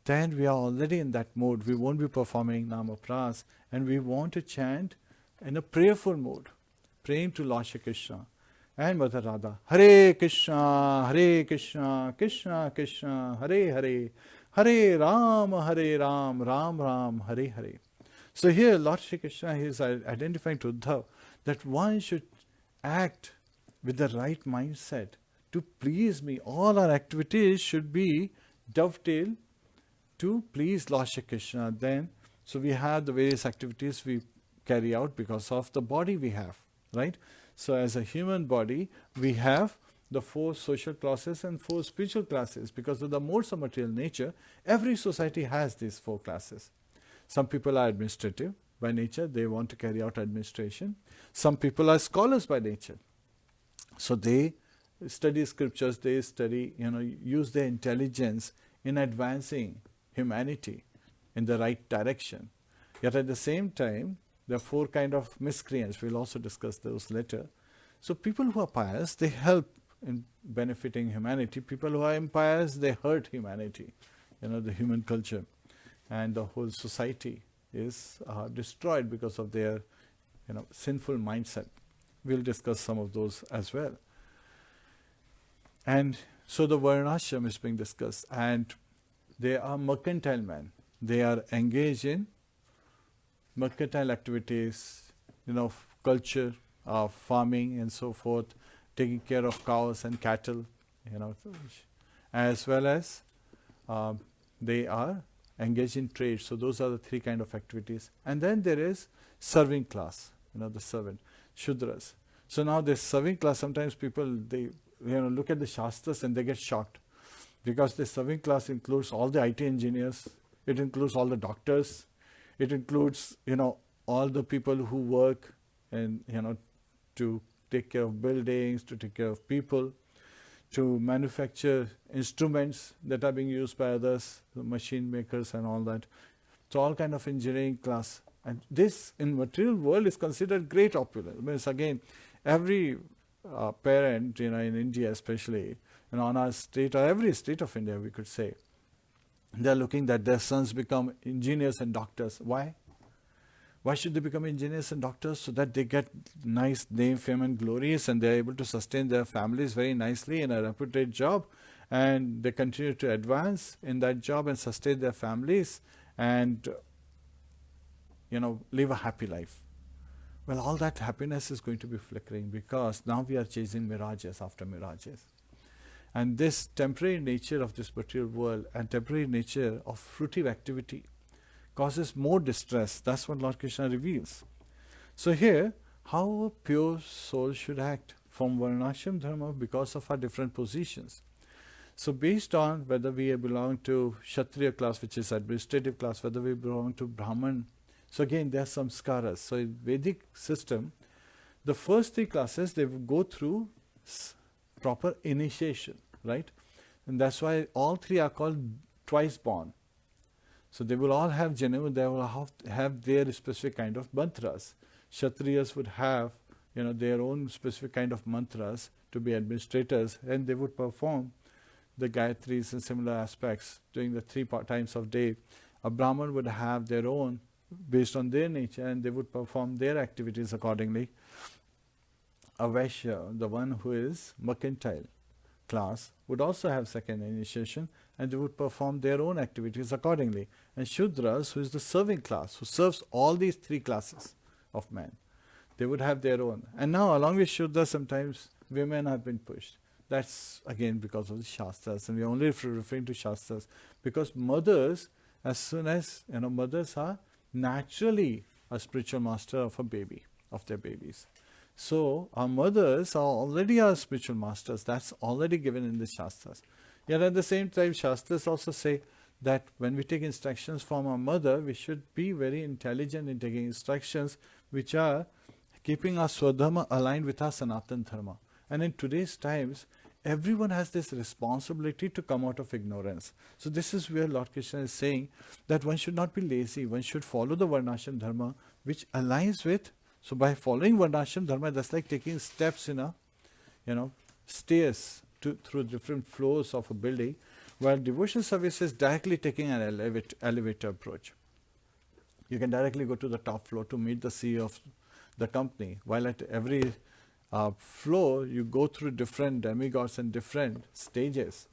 then we are already in that mode. We won't be performing Nama Pras, and we want to chant in a prayerful mode, praying to Lord Shri Krishna and Mother Radha. Hare Krishna, Krishna Krishna, Hare Hare, Hare Ram, Ram Ram, Hare Hare. So here Lord Shri Krishna is identifying to Uddhav that one should act with the right mindset to please me. All our activities should be dovetailed to please Lord Shri Krishna. Then, so we have the various activities we carry out because of the body we have, right? So as a human body, we have the 4 social classes and 4 spiritual classes. Because of the modes of material nature, every society has these 4 classes. Some people are administrative by nature, they want to carry out administration. Some people are scholars by nature. So they study scriptures, they study, use their intelligence in advancing humanity in the right direction. Yet at the same time, there are 4 kind of miscreants. We'll also discuss those later. So people who are pious, they help in benefiting humanity. People who are impious, they hurt humanity, the human culture. And the whole society is destroyed because of their sinful mindset. We'll discuss some of those as well. And so the Varnashram is being discussed, and they are mercantile men. They are engaged in mercantile activities, culture, farming and so forth, taking care of cows and cattle, as well as they are engaged in trade. So those are the 3 kind of activities. And then there is serving class, the servant, Shudras. So now this serving class, sometimes people, they look at the Shastras and they get shocked, because the serving class includes all the IT engineers, it includes all the doctors, it includes, all the people who work and, to take care of buildings, to take care of people, to manufacture instruments that are being used by others, the machine makers and all that. So all kind of engineering class. And this in material world is considered great opulence. Means again, every parent, in India especially, on our state or every state of India, we could say, they are looking that their sons become engineers and doctors. Why? Why should they become engineers and doctors? So that they get nice name, fame and glories, and they are able to sustain their families very nicely in a reputed job, and they continue to advance in that job and sustain their families and live a happy life. Well, all that happiness is going to be flickering, because now we are chasing mirages after mirages. And this temporary nature of this material world and temporary nature of fruitive activity causes more distress. That's what Lord Krishna reveals. So here, how a pure soul should act from Varnashram Dharma because of our different positions. So based on whether we belong to Kshatriya class, which is administrative class, whether we belong to Brahman. So again, there are some skaras. So in Vedic system, the first 3 classes, they go through proper initiation, right? And that's why all 3 are called twice born. So they will all have they will have their specific kind of mantras. Kshatriyas would have, their own specific kind of mantras to be administrators, and they would perform the Gayatris and similar aspects during the 3 times of day. A Brahman would have their own based on their nature, and they would perform their activities accordingly. A Vaishya, the one who is mercantile class, would also have second initiation, and they would perform their own activities accordingly. And Shudras, who is the serving class, who serves all these 3 classes of men, they would have their own. And now along with Shudras, sometimes women have been pushed. That's again because of the Shastras, and we're only referring to Shastras, because mothers, as soon as, mothers are naturally a spiritual master of a baby, of their babies. So our mothers are already our spiritual masters. That's already given in the Shastras. Yet at the same time, Shastras also say that when we take instructions from our mother, we should be very intelligent in taking instructions which are keeping our Swadharma aligned with our Sanatan Dharma. And in today's times, everyone has this responsibility to come out of ignorance. So this is where Lord Krishna is saying that one should not be lazy. One should follow the Varnashram Dharma, which aligns with So by following Varnashram Dharma, that's like taking steps in a, stairs through different floors of a building, while devotional service is directly taking an elevator approach. You can directly go to the top floor to meet the CEO of the company, while at every floor you go through different demigods and different stages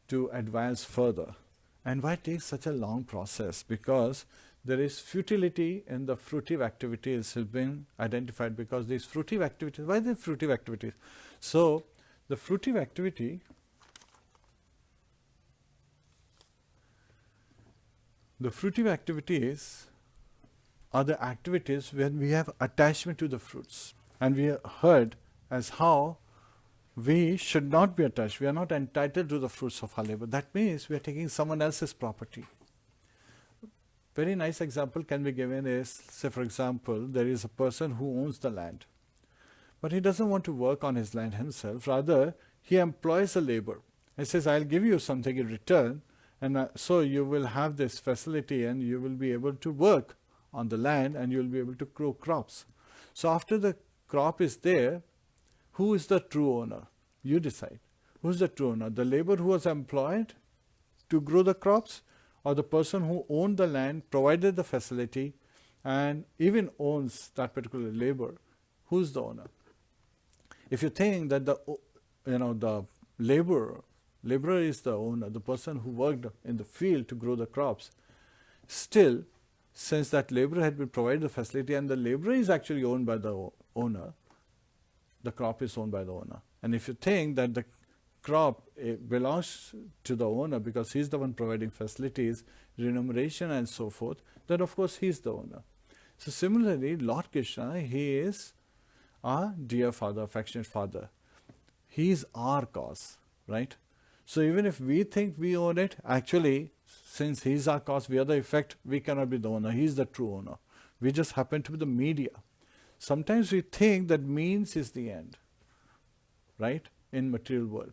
to advance further. And why it takes such a long process? Because there is futility in the fruitive activities has been identified, because these fruitive activities, why are they fruitive activities? So the fruitive activity, are the activities when we have attachment to the fruits. And we heard as how we should not be attached. We are not entitled to the fruits of our labor. That means we are taking someone else's property. Very nice example can be given is, say for example, there is a person who owns the land, but he doesn't want to work on his land himself. Rather, he employs a labor and says, I'll give you something in return, and so you will have this facility and you will be able to work on the land and you will be able to grow crops. So after the crop is there, who is the true owner? You decide. Who's the true owner? The labor who was employed to grow the crops, or the person who owned the land, provided the facility, and even owns that particular labor? Who's the owner? If you think that the laborer is the owner, the person who worked in the field to grow the crops, still, since that laborer had been provided the facility and the laborer is actually owned by the owner, the crop is owned by the owner. And if you think that the crop belongs to the owner because he's the one providing facilities, remuneration and so forth, then of course he's the owner. So similarly, Lord Krishna, he is our dear father, affectionate father. He is our cause, right? So even if we think we own it, actually, since he's our cause, we are the effect, we cannot be the owner. He's the true owner. We just happen to be the media. Sometimes we think that means is the end, right, in material world.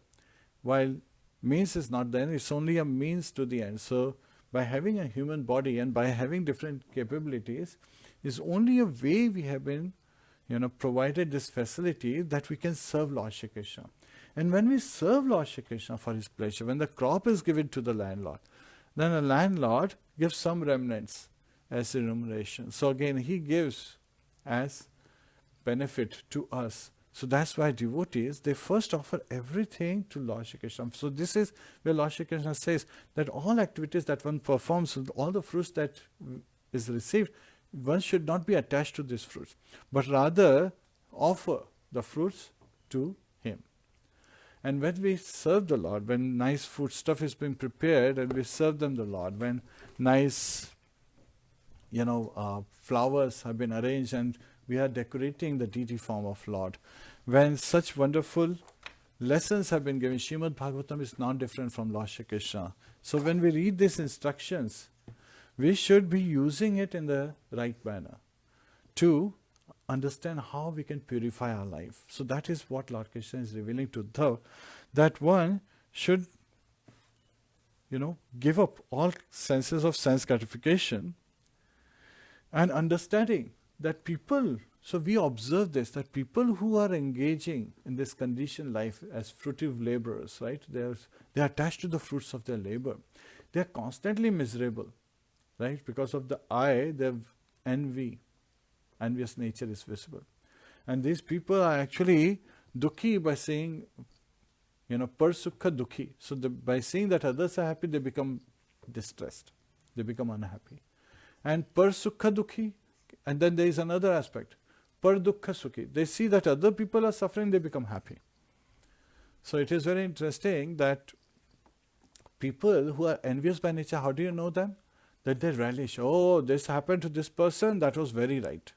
While means is not the end, it's only a means to the end. So by having a human body and by having different capabilities, is only a way we have been provided this facility that we can serve Lord Shri Krishna. And when we serve Lord Shri Krishna for his pleasure, when the crop is given to the landlord, then the landlord gives some remnants as remuneration. So again, he gives as benefit to us. So that's why devotees, they first offer everything to Lord Shri Krishna. So this is where Lord Shri Krishna says that all activities that one performs, all the fruits that is received, one should not be attached to these fruits, but rather offer the fruits to him. And when we serve the Lord, when nice food stuff is being prepared and we serve them the Lord, when nice flowers have been arranged and we are decorating the deity form of Lord, when such wonderful lessons have been given, Srimad Bhagavatam is not different from Lord Shri Krishna. So when we read these instructions, we should be using it in the right manner to understand how we can purify our life. So that is what Lord Krishna is revealing to Uddhav, that one should, give up all senses of sense gratification and understanding that people, so we observe this, that people who are engaging in this conditioned life as fruitive laborers, right, they are attached to the fruits of their labor. They are constantly miserable, right, because of the I, their envious nature is visible. And these people are actually dukhi by saying, par sukha dukhi. So by seeing that others are happy, they become distressed, they become unhappy. And par sukha dukhi, and then there is another aspect, par dukkha sukhi. They see that other people are suffering, they become happy. So it is very interesting that people who are envious by nature, how do you know them? That they relish, oh, this happened to this person, that was very right.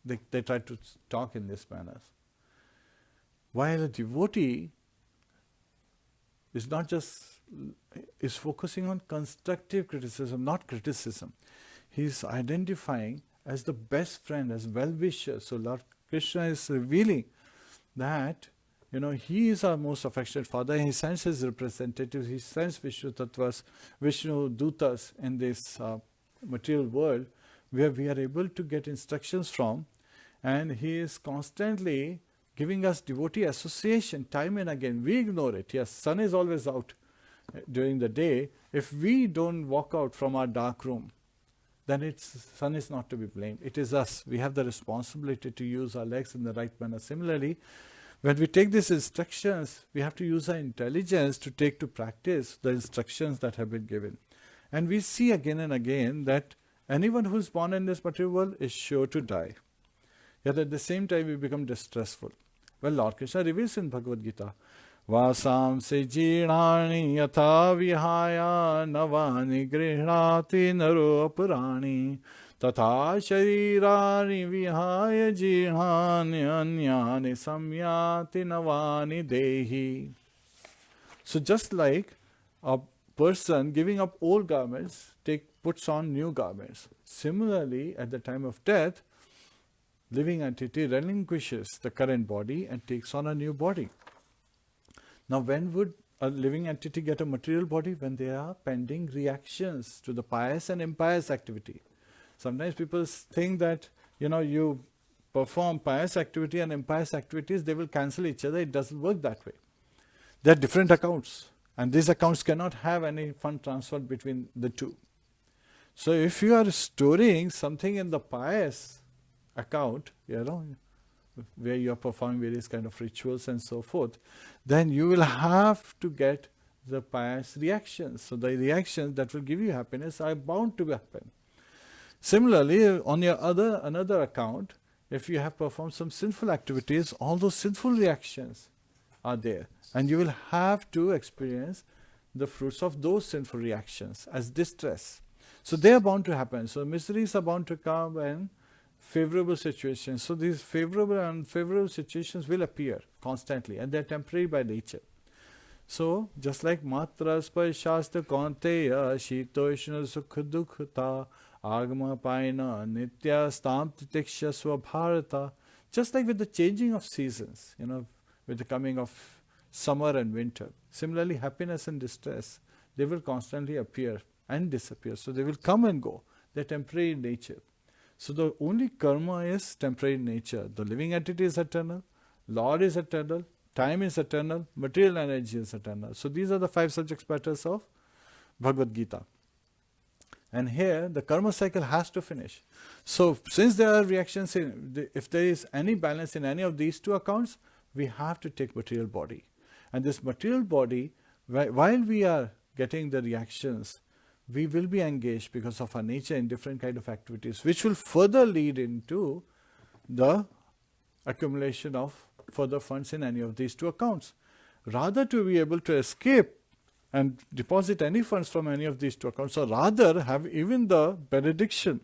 They try to talk in this manner. While a devotee is focusing on constructive criticism, not criticism. He is identifying as the best friend, as well-wisher. So Lord Krishna is revealing that, he is our most affectionate father. He sends his representatives, he sends Vishnu Tattvas, Vishnu Dutas in this material world, where we are able to get instructions from, and He is constantly giving us devotee association time and again. We ignore it. Yes, sun is always out during the day. If we don't walk out from our dark room, then sun is not to be blamed. It is us. We have the responsibility to use our legs in the right manner. Similarly, when we take these instructions, we have to use our intelligence to take to practice the instructions that have been given. And we see again and again that anyone who is born in this material world is sure to die. Yet at the same time we become distressful. Well, Lord Krishna reveals in Bhagavad Gita, Vasam se jirani yatha vihaya navani grihnati naro apurani tatha sharirani vihaya jirani anyani samyati navani dehi. So just like a person giving up old garments puts on new garments, similarly at the time of death, living entity relinquishes the current body and takes on a new body. Now, when would a living entity get a material body? When there are pending reactions to the pious and impious activity. Sometimes people think that, you perform pious activity and impious activities, they will cancel each other. It doesn't work that way. They are different accounts, and these accounts cannot have any fund transfer between the two. So if you are storing something in the pious account, where you are performing various kind of rituals and so forth, then you will have to get the pious reactions. So the reactions that will give you happiness are bound to happen. Similarly, on your another account, if you have performed some sinful activities, all those sinful reactions are there, and you will have to experience the fruits of those sinful reactions as distress. So they are bound to happen. So miseries are bound to come and favorable situations. So these favorable and unfavorable situations will appear constantly, and they are temporary by nature. So just like matra sparshastra kaunteya shitoshna sukha dukhata agama paina nitya stam titiksha swabharata, just like with the changing of seasons, with the coming of summer and winter. Similarly, happiness and distress, they will constantly appear and disappear. So they will come and go. They are temporary in nature. So the only karma is temporary in nature. The living entity is eternal, Lord is eternal, time is eternal, material energy is eternal. So these are the 5 subject matters of Bhagavad Gita. And here the karma cycle has to finish. So since there are reactions, if there is any balance in any of these two accounts, we have to take material body. And this material body, while we are getting the reactions, we will be engaged because of our nature in different kind of activities, which will further lead into the accumulation of further funds in any of these two accounts. Rather to be able to escape and deposit any funds from any of these two accounts, or rather have even the benediction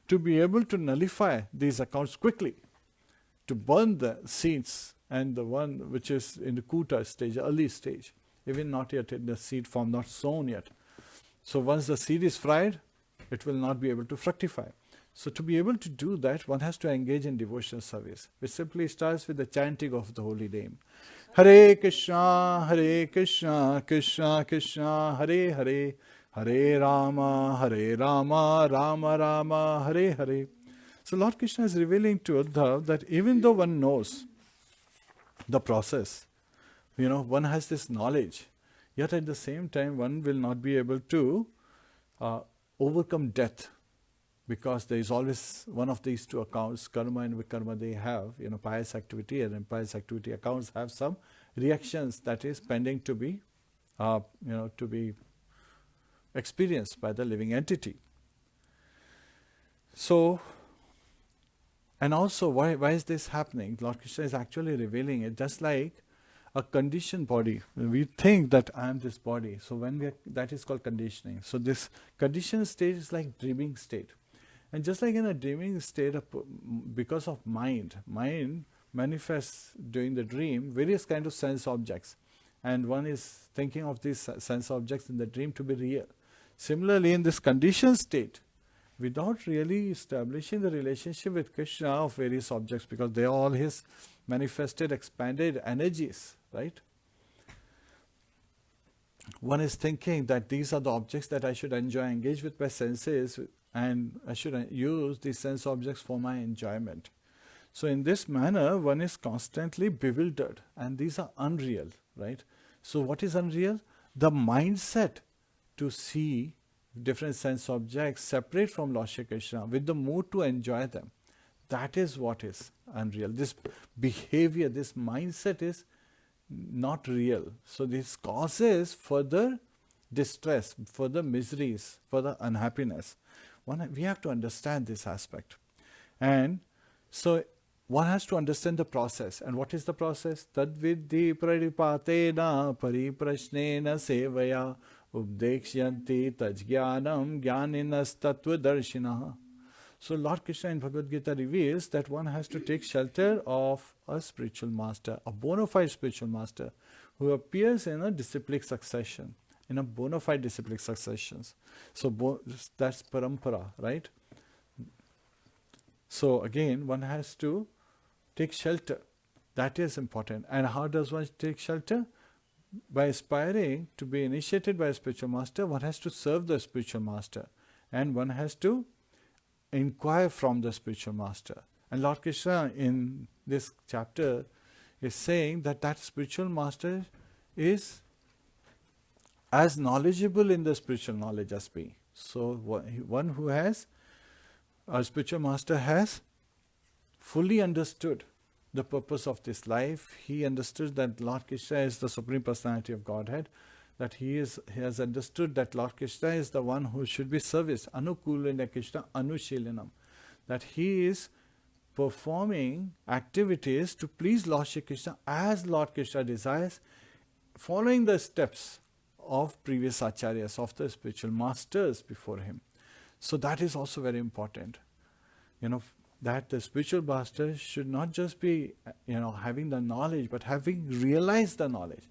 to be able to nullify these accounts quickly, to burn the seeds, and the one which is in the kuta stage, early stage, even not yet in the seed form, not sown yet. So once the seed is fried, it will not be able to fructify. So to be able to do that, one has to engage in devotional service, which simply starts with the chanting of the holy name. Hare Krishna, Krishna Krishna, Hare Hare, Hare Rama, Rama Rama, Hare Hare. So Lord Krishna is revealing to Uddhav that even though one knows the process, one has this knowledge, yet at the same time one will not be able to overcome death, because there is always one of these two accounts, karma and vikarma, they have, pious activity and impious activity accounts have some reactions that is pending to be, to be experienced by the living entity. So, and also why is this happening? Lord Krishna is actually revealing it, just like a conditioned body. We think that I am this body. So that is called conditioning. So this conditioned state is like dreaming state. And just like in a dreaming state, because of mind manifests during the dream various kind of sense objects. And one is thinking of these sense objects in the dream to be real. Similarly, in this conditioned state, without really establishing the relationship with Krishna of various objects, because they are all his manifested, expanded energies, right? One is thinking that these are the objects that I should enjoy, engage with my senses, and I should use these sense objects for my enjoyment. So in this manner, one is constantly bewildered, and these are unreal, right? So what is unreal? The mindset to see different sense objects separate from Lord Shri Krishna with the mood to enjoy them. That is what is unreal. This behavior, this mindset is not real. So this causes further distress, further miseries, further unhappiness. We have to understand this aspect. And so one has to understand the process. And what is the process? Tadvidhi pradipatena pariprashnena sevaya ubdeksyanti tajjnanam jnaninas tattvadarshinaha. So Lord Krishna in Bhagavad Gita reveals that one has to take shelter of a spiritual master, a bona fide spiritual master, who appears in a disciplic succession, in a bona fide disciplic successions. So that's parampara, right? So again, one has to take shelter. That is important. And how does one take shelter? By aspiring to be initiated by a spiritual master, one has to serve the spiritual master. And one has to inquire from the spiritual master. And Lord Krishna in this chapter is saying that that spiritual master is as knowledgeable in the spiritual knowledge as me. So one who has, a spiritual master has fully understood the purpose of this life. He understood that Lord Krishna is the Supreme Personality of Godhead, that he has understood that Lord Krishna is the one who should be serviced, anukulena Krishna anushilinam, that he is performing activities to please Lord Shri Krishna as Lord Krishna desires, following the steps of previous acharyas, of the spiritual masters before him. So that is also very important. That the spiritual master should not just be, having the knowledge, but having realized the knowledge.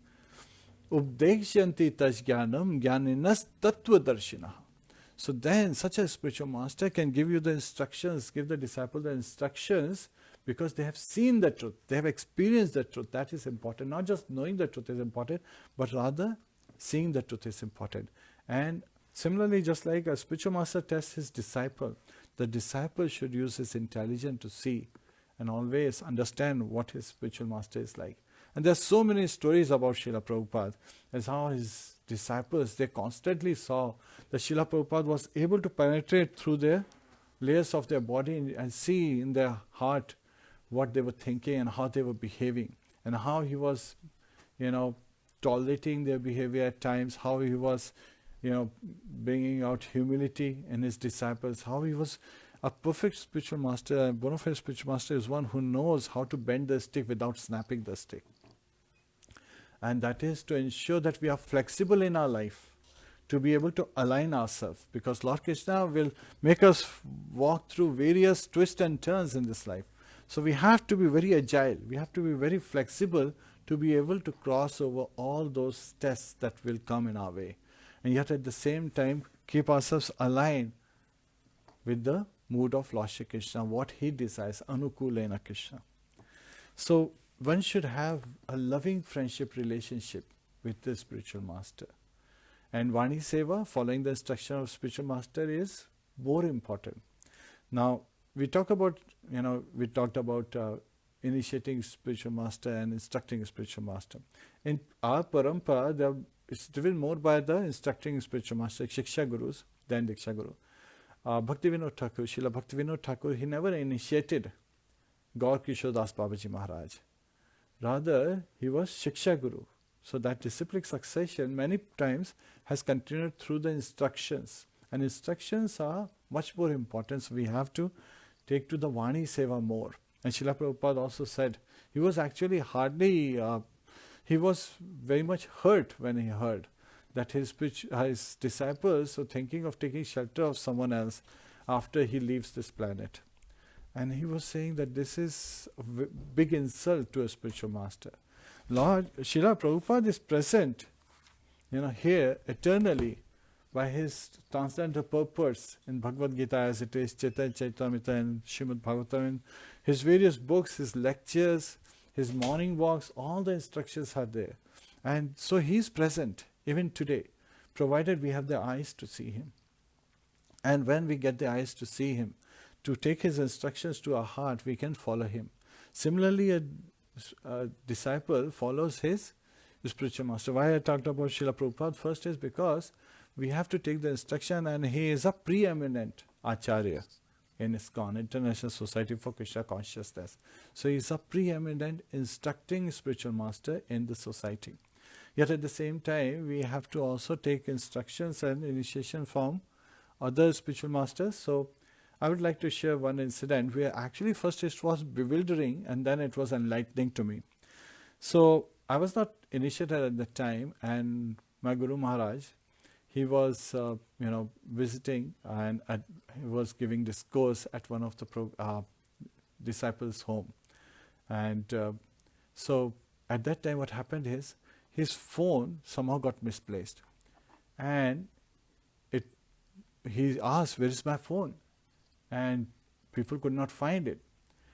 Ubdeksyanti tajjnanam jnaninas tattvadarshinaha. So then such a spiritual master can give you the instructions, give the disciple the instructions, because they have seen the truth, they have experienced the truth. That is important. Not just knowing the truth is important, but rather seeing the truth is important. And similarly, just like a spiritual master tests his disciple, the disciple should use his intelligence to see and always understand what his spiritual master is like. And there are so many stories about Srila Prabhupada, as how his disciples, they constantly saw that Srila Prabhupada was able to penetrate through the layers of their body and see in their heart what they were thinking and how they were behaving, and how he was, tolerating their behavior at times, how he was, bringing out humility in his disciples, how he was a perfect spiritual master. A bona fide spiritual master is one who knows how to bend the stick without snapping the stick. And that is to ensure that we are flexible in our life, to be able to align ourselves, because Lord Krishna will make us walk through various twists and turns in this life. So we have to be very agile, we have to be very flexible to be able to cross over all those tests that will come in our way. And yet at the same time, keep ourselves aligned with the mood of Lord Shri Krishna, what he desires, anukulena Krishna. So one should have a loving friendship relationship with the spiritual master. And Vani Seva, following the instruction of spiritual master, is more important. Now, we talked about initiating spiritual master and instructing a spiritual master. In our parampara, it's driven more by the instructing spiritual master, Shiksha Gurus, than Diksha Guru. Bhaktivinoda Thakur, Srila Bhaktivinoda Thakur, he never initiated Gaur Kishore Das Babaji Maharaj. Rather, he was Shiksha Guru. So that disciplic succession many times has continued through the instructions. And instructions are much more important, so we have to take to the Vani Seva more. And Srila Prabhupada also said, he was actually he was very much hurt when he heard that his disciples are thinking of taking shelter of someone else after he leaves this planet. And he was saying that this is a big insult to a spiritual master. Lord Srila Prabhupada is present, here eternally by his transcendental purpose in Bhagavad Gita as it is, Chaitanya Charitamrita and Srimad Bhagavatam, his various books, his lectures, his morning walks, all the instructions are there. And so he is present even today, provided we have the eyes to see him. And when we get the eyes to see him, to take his instructions to our heart, we can follow him. Similarly, a disciple follows his spiritual master. Why I talked about Srila Prabhupada first is because we have to take the instruction, and he is a preeminent Acharya in ISKCON, International Society for Krishna Consciousness. So he is a preeminent instructing spiritual master in the society. Yet at the same time, we have to also take instructions and initiation from other spiritual masters. So I would like to share one incident where actually first it was bewildering and then it was enlightening to me. So I was not initiated at the time, and my Guru Maharaj, he was visiting, and he was giving this course at one of the disciples' home. And so at that time what happened is, his phone somehow got misplaced, and he asked, "Where is my phone?" And people could not find it,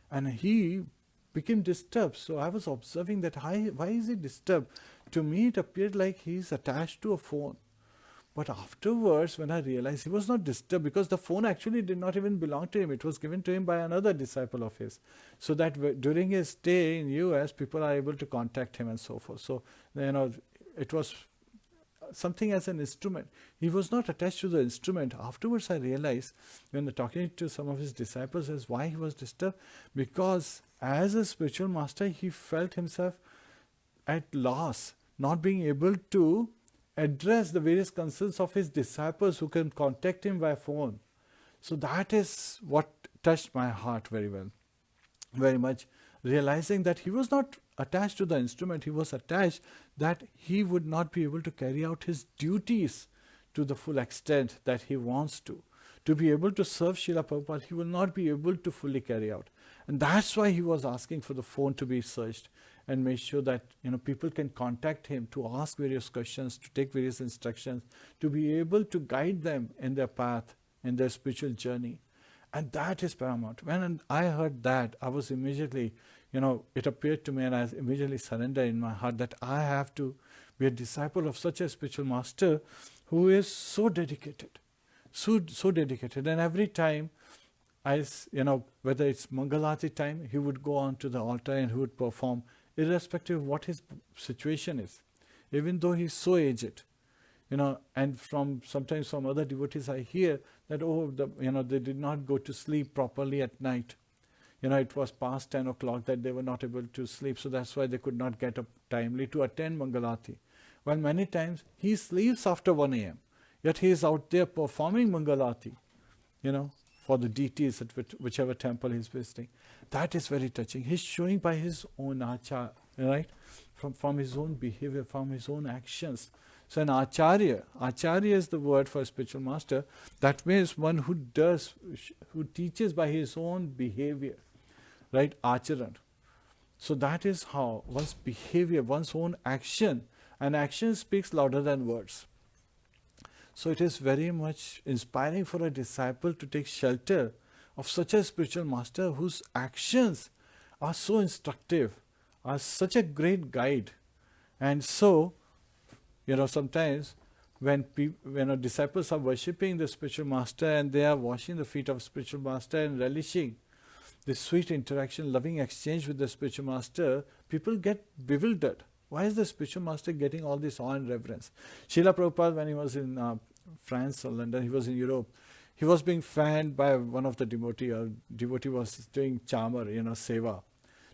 and he became disturbed. So I was observing that why is he disturbed? To me it appeared like he is attached to a phone. But afterwards, when I realized he was not disturbed, because the phone actually did not even belong to him. It was given to him by another disciple of his. So that during his stay in US, people are able to contact him and so forth. So, it was something as an instrument. He was not attached to the instrument. Afterwards, I realized, when talking to some of his disciples, as why he was disturbed. Because as a spiritual master, he felt himself at loss, not being able to address the various concerns of his disciples who can contact him by phone. So that is what touched my heart very well, very much, realizing that he was not attached to the instrument, he was attached that he would not be able to carry out his duties to the full extent that he wants to. To be able to serve Srila Prabhupada, he will not be able to fully carry out. And that's why he was asking for the phone to be searched and make sure that people can contact him to ask various questions, to take various instructions, to be able to guide them in their path, in their spiritual journey. And that is paramount. When I heard that, I was immediately, it appeared to me, and I immediately surrendered in my heart that I have to be a disciple of such a spiritual master who is so dedicated, so dedicated. And every time, whether it's Mangalati time, he would go on to the altar and he would perform, irrespective of what his situation is, even though he's so aged. And sometimes from other devotees I hear that, they did not go to sleep properly at night. It was past 10 o'clock that they were not able to sleep, so that's why they could not get up timely to attend Mangalati. While many times he sleeps after 1 a.m., yet he is out there performing Mangalati, for the deities at whichever temple he's visiting. That is very touching. He's showing by his own achar, right? From his own behavior, from his own actions. So an acharya is the word for a spiritual master. That means one who teaches by his own behavior, right? Acharan. So that is how one's behavior, one's own action, and action speaks louder than words. So it is very much inspiring for a disciple to take shelter of such a spiritual master whose actions are so instructive, are such a great guide. And so, sometimes when disciples are worshipping the spiritual master and they are washing the feet of spiritual master and relishing the sweet interaction, loving exchange with the spiritual master, people get bewildered. Why is the spiritual master getting all this awe and reverence? Srila Prabhupada, when he was in France or London, he was in Europe, he was being fanned by one of the devotee. A devotee was doing chamar, seva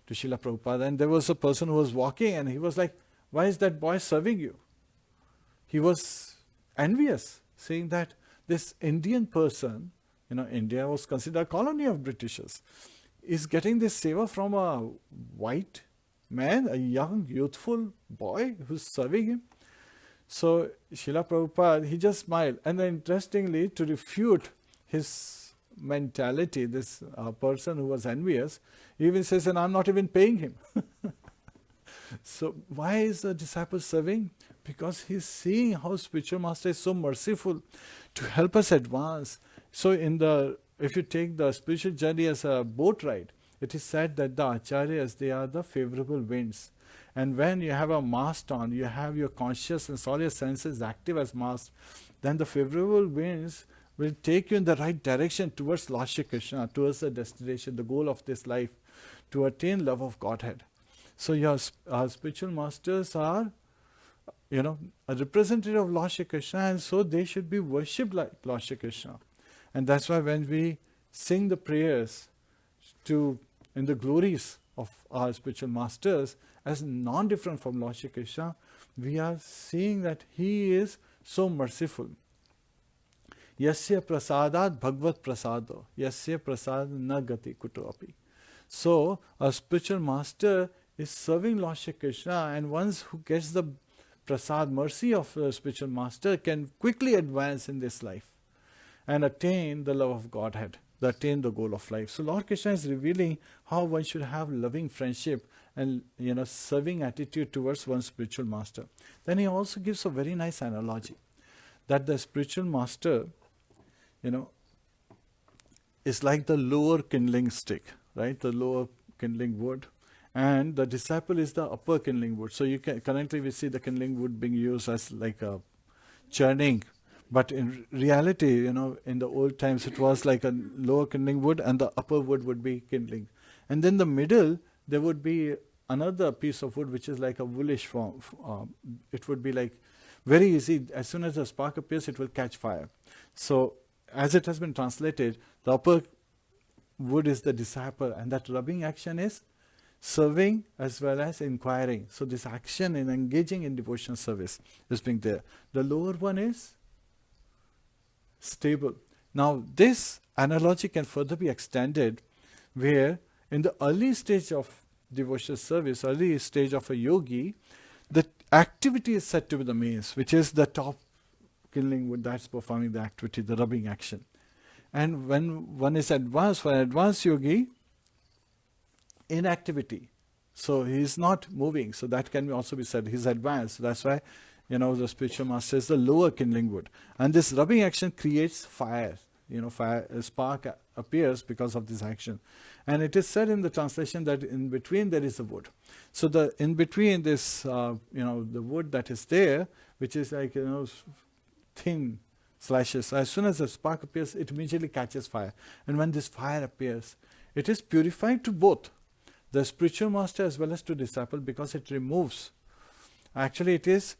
to Srila Prabhupada. And there was a person who was walking and he was like, "Why is that boy serving you?" He was envious, saying that this Indian person, India was considered a colony of Britishers, is getting this seva from a white man, a young, youthful boy who's serving him. So Srila Prabhupada, he just smiled. And then interestingly, to refute his mentality, this person who was envious, he even says, "And I'm not even paying him." So why is the disciple serving? Because he's seeing how spiritual master is so merciful to help us advance. So if you take the spiritual journey as a boat ride, it is said that the acharyas, they are the favorable winds. And when you have a mast on, you have your consciousness, all your senses active as mast, then the favorable winds will take you in the right direction towards Lord Shri Krishna, towards the destination, the goal of this life, to attain love of Godhead. So our spiritual masters are, a representative of Lord Shri Krishna, and so they should be worshipped like Lord Shri Krishna. And that's why when we sing the prayers in the glories of our spiritual masters as non-different from Lord Shri Krishna, we are seeing that He is so merciful. Yasya prasadat bhagvat prasado, yasya prasad na gati kuto api. So, a spiritual master is serving Lord Shri Krishna, and once who gets the prasad, mercy of a spiritual master, can quickly advance in this life and attain the love of Godhead, attain the goal of life. So Lord Krishna is revealing how one should have loving friendship and serving attitude towards one's spiritual master. Then he also gives a very nice analogy that the spiritual master, is like the lower kindling stick, right? The lower kindling wood. And the disciple is the upper kindling wood. So currently we see the kindling wood being used as like a churning. But in reality, in the old times it was like a lower kindling wood and the upper wood would be kindling. And then the middle, there would be another piece of wood which is like a woolish form. It would be like very easy. As soon as the spark appears, it will catch fire. So as it has been translated, the upper wood is the disciple, and that rubbing action is serving as well as inquiring. So this action in engaging in devotional service is being there. The lower one is stable. Now this analogy can further be extended where in the early stage of devotional service, early stage of a yogi, the activity is said to be the means, which is the top kindling wood that's performing the activity, the rubbing action. And when one is advanced, for an advanced yogi, inactivity. So he is not moving. So that can also be said. He's advanced. So that's why, the spiritual master is the lower kindling wood. And this rubbing action creates fire. Fire, a spark appears because of this action. And it is said in the translation that in between there is a wood. So in between this, the wood that is there, which is like, thin slashes. As soon as the spark appears, it immediately catches fire. And when this fire appears, it is purifying to both the spiritual master as well as to disciple, because it removes. Actually, it is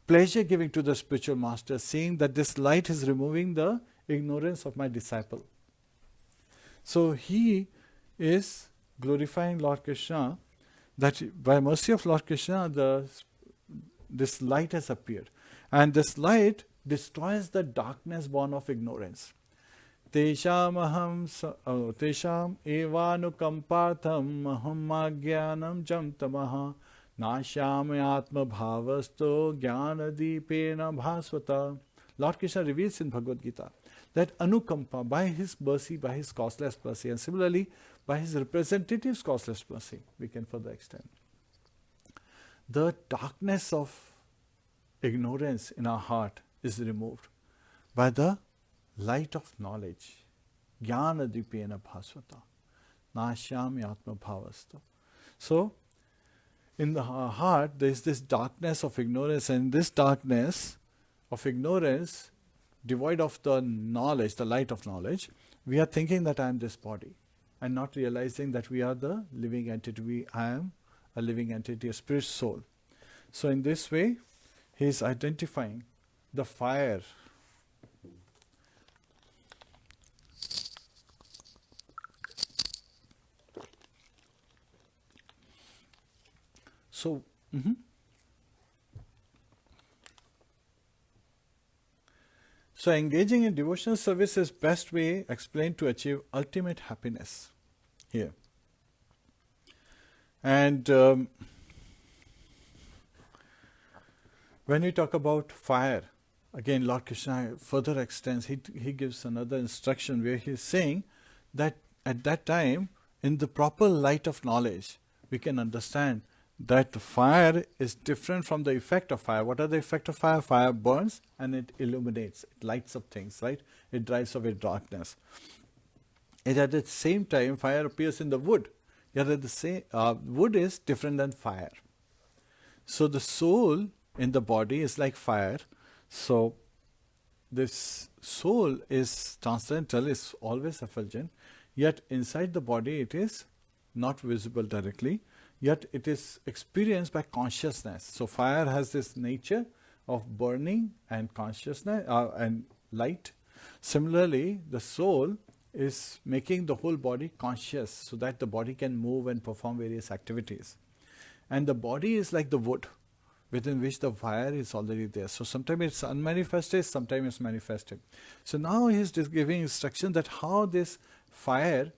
pleasure giving to the spiritual master, seeing that this light is removing the ignorance of my disciple. So he is glorifying Lord Krishna, that by mercy of Lord Krishna, this light has appeared. And this light destroys the darkness born of ignorance. Tesham evanukampatham aham agyanam jam tamaha nasham atma bhavasto jnanadipena bhasvata. Lord Krishna reveals in Bhagavad Gita that anukampa, by his mercy, by his causeless mercy, and similarly by his representative's causeless mercy, we can further extend. The darkness of ignorance in our heart is removed by the light of knowledge. Jnana dipena bhasvata. Nashyami atma bhavasto. So, in the heart, there is this darkness of ignorance, and this darkness of ignorance, devoid of the knowledge, the light of knowledge, we are thinking that I am this body, and not realizing that we are the living entity. I am a living entity, a spirit soul. So in this way, he is identifying the fire. So, So engaging in devotional service is best way explained to achieve ultimate happiness here. And when we talk about fire, again Lord Krishna further extends, he gives another instruction where he is saying that at that time, in the proper light of knowledge, we can understand that fire is different from the effect of fire. What are the effect of fire? Fire burns and it illuminates, it lights up things, right? It drives away darkness. And at the same time, fire appears in the wood. Yet at the same, wood is different than fire. So the soul in the body is like fire. So this soul is transcendental, is always effulgent. Yet inside the body it is not visible directly, yet it is experienced by consciousness. So fire has this nature of burning and consciousness and light. Similarly, the soul is making the whole body conscious so that the body can move and perform various activities. And the body is like the wood within which the fire is already there. So sometimes it's unmanifested, sometimes it's manifested. So now he's just giving instruction that how this fire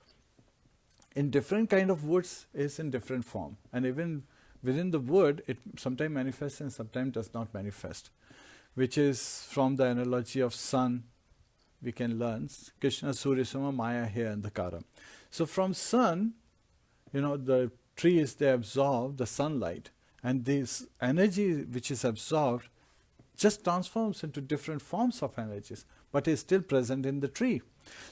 in different kind of woods is in different form. And even within the wood, it sometimes manifests and sometimes does not manifest. Which is from the analogy of sun, we can learn Krishna Surya Sama Maya here and the Kara. So from sun, the trees, they absorb the sunlight, and this energy which is absorbed just transforms into different forms of energies, but is still present in the tree.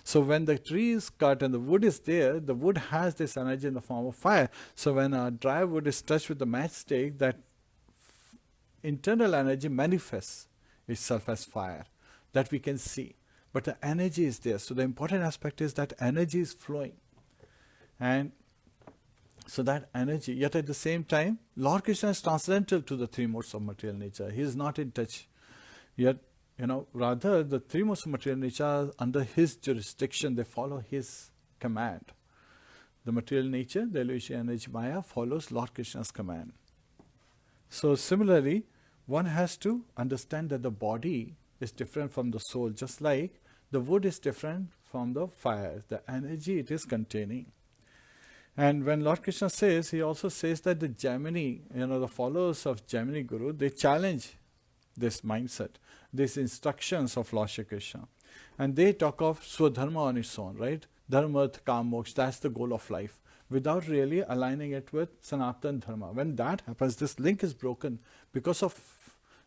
So when the tree is cut and the wood is there, the wood has this energy in the form of fire. So when a dry wood is touched with the matchstick, that internal energy manifests itself as fire that we can see. But the energy is there. So the important aspect is that energy is flowing. And so that energy, yet at the same time, Lord Krishna is transcendental to the three modes of material nature. He is not in touch. Yet, rather the three modes of material nature are under his jurisdiction. They follow his command. The material nature, the illusion energy Maya, follows Lord Krishna's command. So similarly, one has to understand that the body is different from the soul, just like the wood is different from the fire, the energy it is containing. And when Lord Krishna says, he also says that the Jaimini, the followers of Jaimini Guru, they challenge this mindset, these instructions of Lord Shri Krishna. And they talk of Swadharma on its own, right? Dharma, Artha, Kam, Moksha, that's the goal of life, without really aligning it with Sanatana Dharma. When that happens, this link is broken because of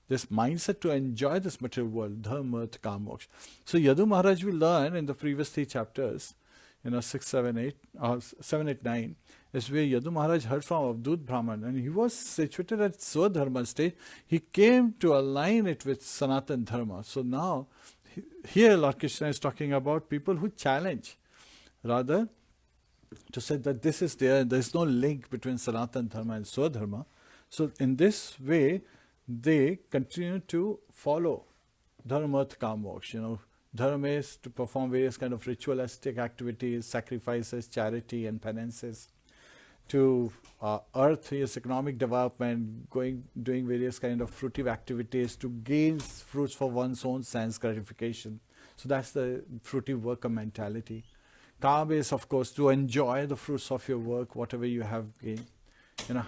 this mindset to enjoy this material world, Dharma, Artha, Kam, Moksha. So Yadu Maharaj, we learn in the previous 3 chapters, 6, 7, 8, 7, 8, 9, is where Yadu Maharaj heard from Avdut Brahman, and he was situated at Swadharma stage. He came to align it with Sanatana Dharma. So now, here Lord Krishna is talking about people who challenge, rather to say that this is there is no link between Sanatana Dharma and Swadharma. So in this way, they continue to follow Dharma, Artha, Kam, Moksha. Dharma is to perform various kind of ritualistic activities, sacrifices, charity and penances. To earth is economic development, doing various kind of fruitive activities to gain fruits for one's own sense gratification. So that's the fruitive worker mentality. Kam is, of course, to enjoy the fruits of your work, whatever you have gained.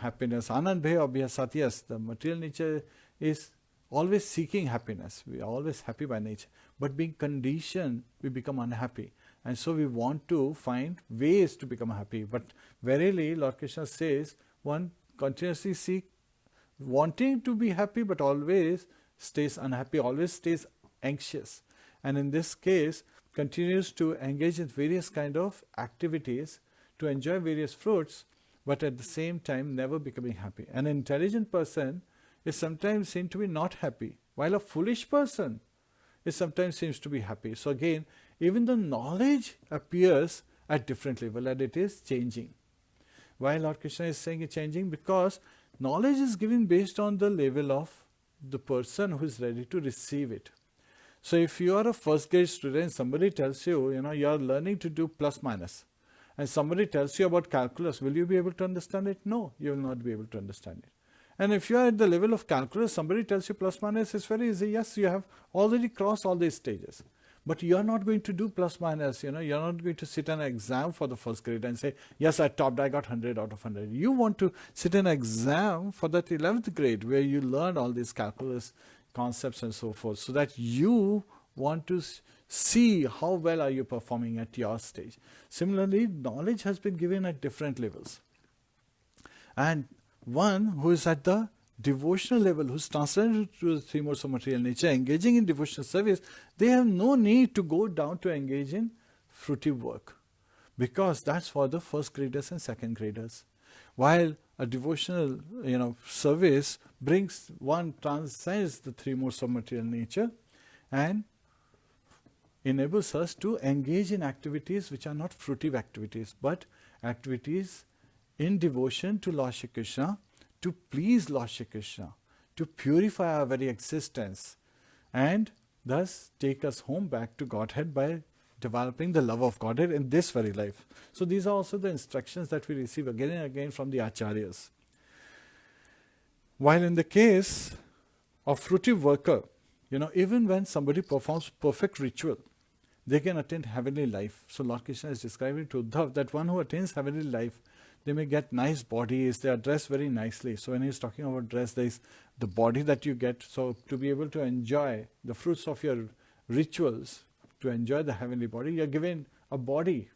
Happiness. Anand bhaya abhyasat, yes, the material nature is always seeking happiness. We are always happy by nature. But being conditioned, we become unhappy. And so we want to find ways to become happy. But verily, Lord Krishna says, one continuously seeks wanting to be happy, but always stays unhappy, always stays anxious. And in this case, continues to engage in various kind of activities to enjoy various fruits, but at the same time never becoming happy. An intelligent person is sometimes seen to be not happy, while a foolish person is sometimes seems to be happy. So again, even the knowledge appears at different level and it is changing. Why Lord Krishna is saying it's changing? Because knowledge is given based on the level of the person who is ready to receive it. So if you are a first grade student, somebody tells you, you are learning to do plus minus, and somebody tells you about calculus, will you be able to understand it? No, you will not be able to understand it. And if you are at the level of calculus, somebody tells you plus minus is very easy. Yes, you have already crossed all these stages. But you are not going to do plus minus, you are not going to sit an exam for the first grade and say, yes, I topped, I got 100 out of 100. You want to sit an exam for that 11th grade where you learn all these calculus concepts and so forth, so that you want to see how well are you performing at your stage. Similarly, knowledge has been given at different levels. And one who is at the devotional level, who's transcended to the three modes of material nature, engaging in devotional service, they have no need to go down to engage in fruitive work, because that's for the first graders and second graders. While a devotional, service brings one, transcends the three modes of material nature and enables us to engage in activities which are not fruitive activities, but activities in devotion to Lord Shri Krishna, to please Lord Shri Krishna, to purify our very existence, and thus take us home back to Godhead by developing the love of Godhead in this very life. So these are also the instructions that we receive again and again from the Acharyas. While in the case of fruitive worker, even when somebody performs perfect ritual, they can attain heavenly life. So Lord Krishna is describing to Uddhav that one who attains heavenly life, they may get nice bodies, they are dressed very nicely. So when he's talking about dress, there is the body that you get. So to be able to enjoy the fruits of your rituals, to enjoy the heavenly body, you are given a body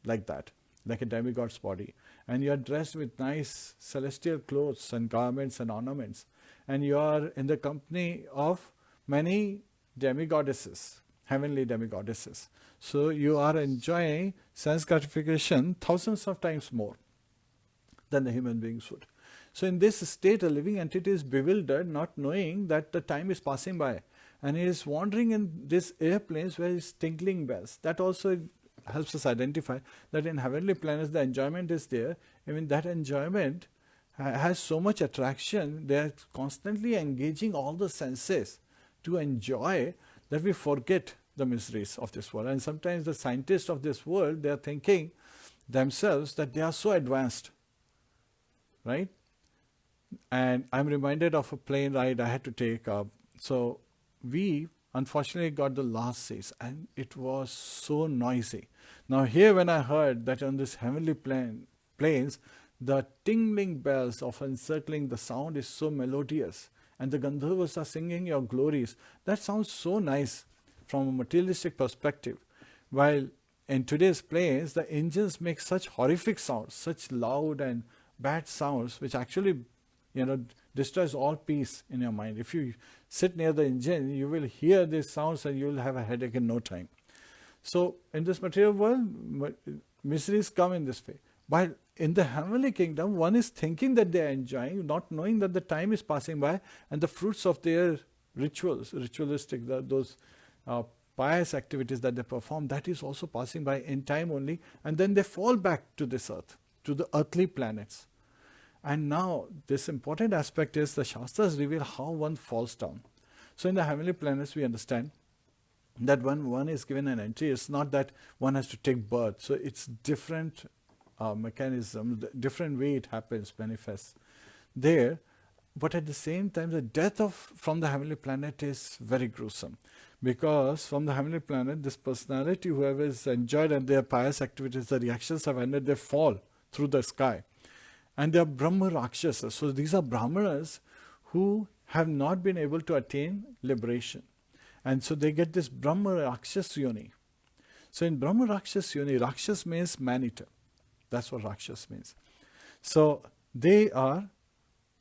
like that, like a demigod's body. And you are dressed with nice celestial clothes and garments and ornaments. And you are in the company of many demigoddesses, heavenly demigoddesses. So you are enjoying sense gratification thousands of times more than the human beings would. So in this state, a living entity is bewildered, not knowing that the time is passing by. And he is wandering in these airplanes where he's tinkling bells. That also helps us identify that in heavenly planets the enjoyment is there. I mean, that enjoyment has so much attraction. They are constantly engaging all the senses to enjoy that we forget the miseries of this world. And sometimes the scientists of this world, they are thinking themselves that they are so advanced, right? And I'm reminded of a plane ride I had to take. So we unfortunately got the last seats and it was so noisy. Now here when I heard that on this heavenly planes, the tingling bells of encircling, the sound is so melodious and the Gandharvas are singing your glories. That sounds so nice from a materialistic perspective. While in today's planes, the engines make such horrific sounds, such loud and bad sounds, which actually, destroys all peace in your mind. If you sit near the engine, you will hear these sounds and you will have a headache in no time. So in this material world, miseries come in this way. While in the heavenly kingdom, one is thinking that they are enjoying, not knowing that the time is passing by and the fruits of their ritualistic, those pious activities that they perform, that is also passing by in time only. And then they fall back to this earth, to the earthly planets. And now this important aspect is the Shastras reveal how one falls down. So in the heavenly planets we understand that when one is given an entry, it's not that one has to take birth. So it's different mechanism, different way it happens, manifests there. But at the same time, the death from the heavenly planet is very gruesome. Because from the heavenly planet, this personality, whoever is enjoyed and their pious activities, the reactions have ended, they fall through the sky. And they are Brahma Rakshasas. So these are Brahmanas who have not been able to attain liberation. And so they get this Brahma Rakshas Yoni. So in Brahma Rakshas Yoni, Rakshas means man-eater. That's what Rakshas means. So they are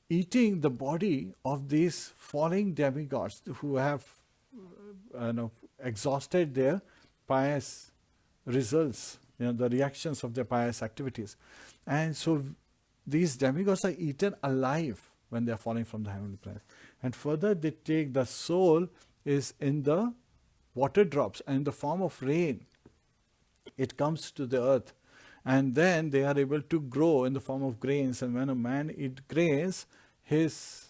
eating the body of these falling demigods who have exhausted their pious results, the reactions of their pious activities. And so these demigods are eaten alive when they are falling from the heavenly planet. And further, they take the soul is in the water drops and in the form of rain. It comes to the earth. And then they are able to grow in the form of grains. And when a man eats grains, his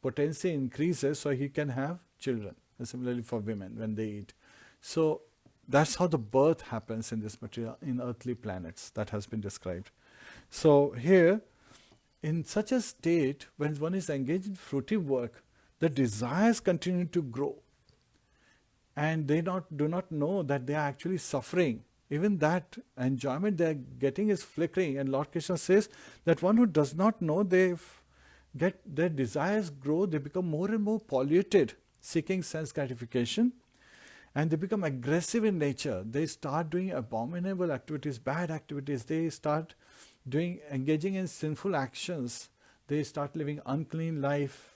potency increases so he can have children. And similarly for women when they eat. So that's how the birth happens in this material, in earthly planets that has been described. So here, in such a state, when one is engaged in fruitive work, the desires continue to grow. And they do not know that they are actually suffering. Even that enjoyment they are getting is flickering. And Lord Krishna says that one who does not know, their desires grow, they become more and more polluted, seeking sense gratification. And they become aggressive in nature. They start doing abominable activities, bad activities. They start engaging in sinful actions. They start living unclean life.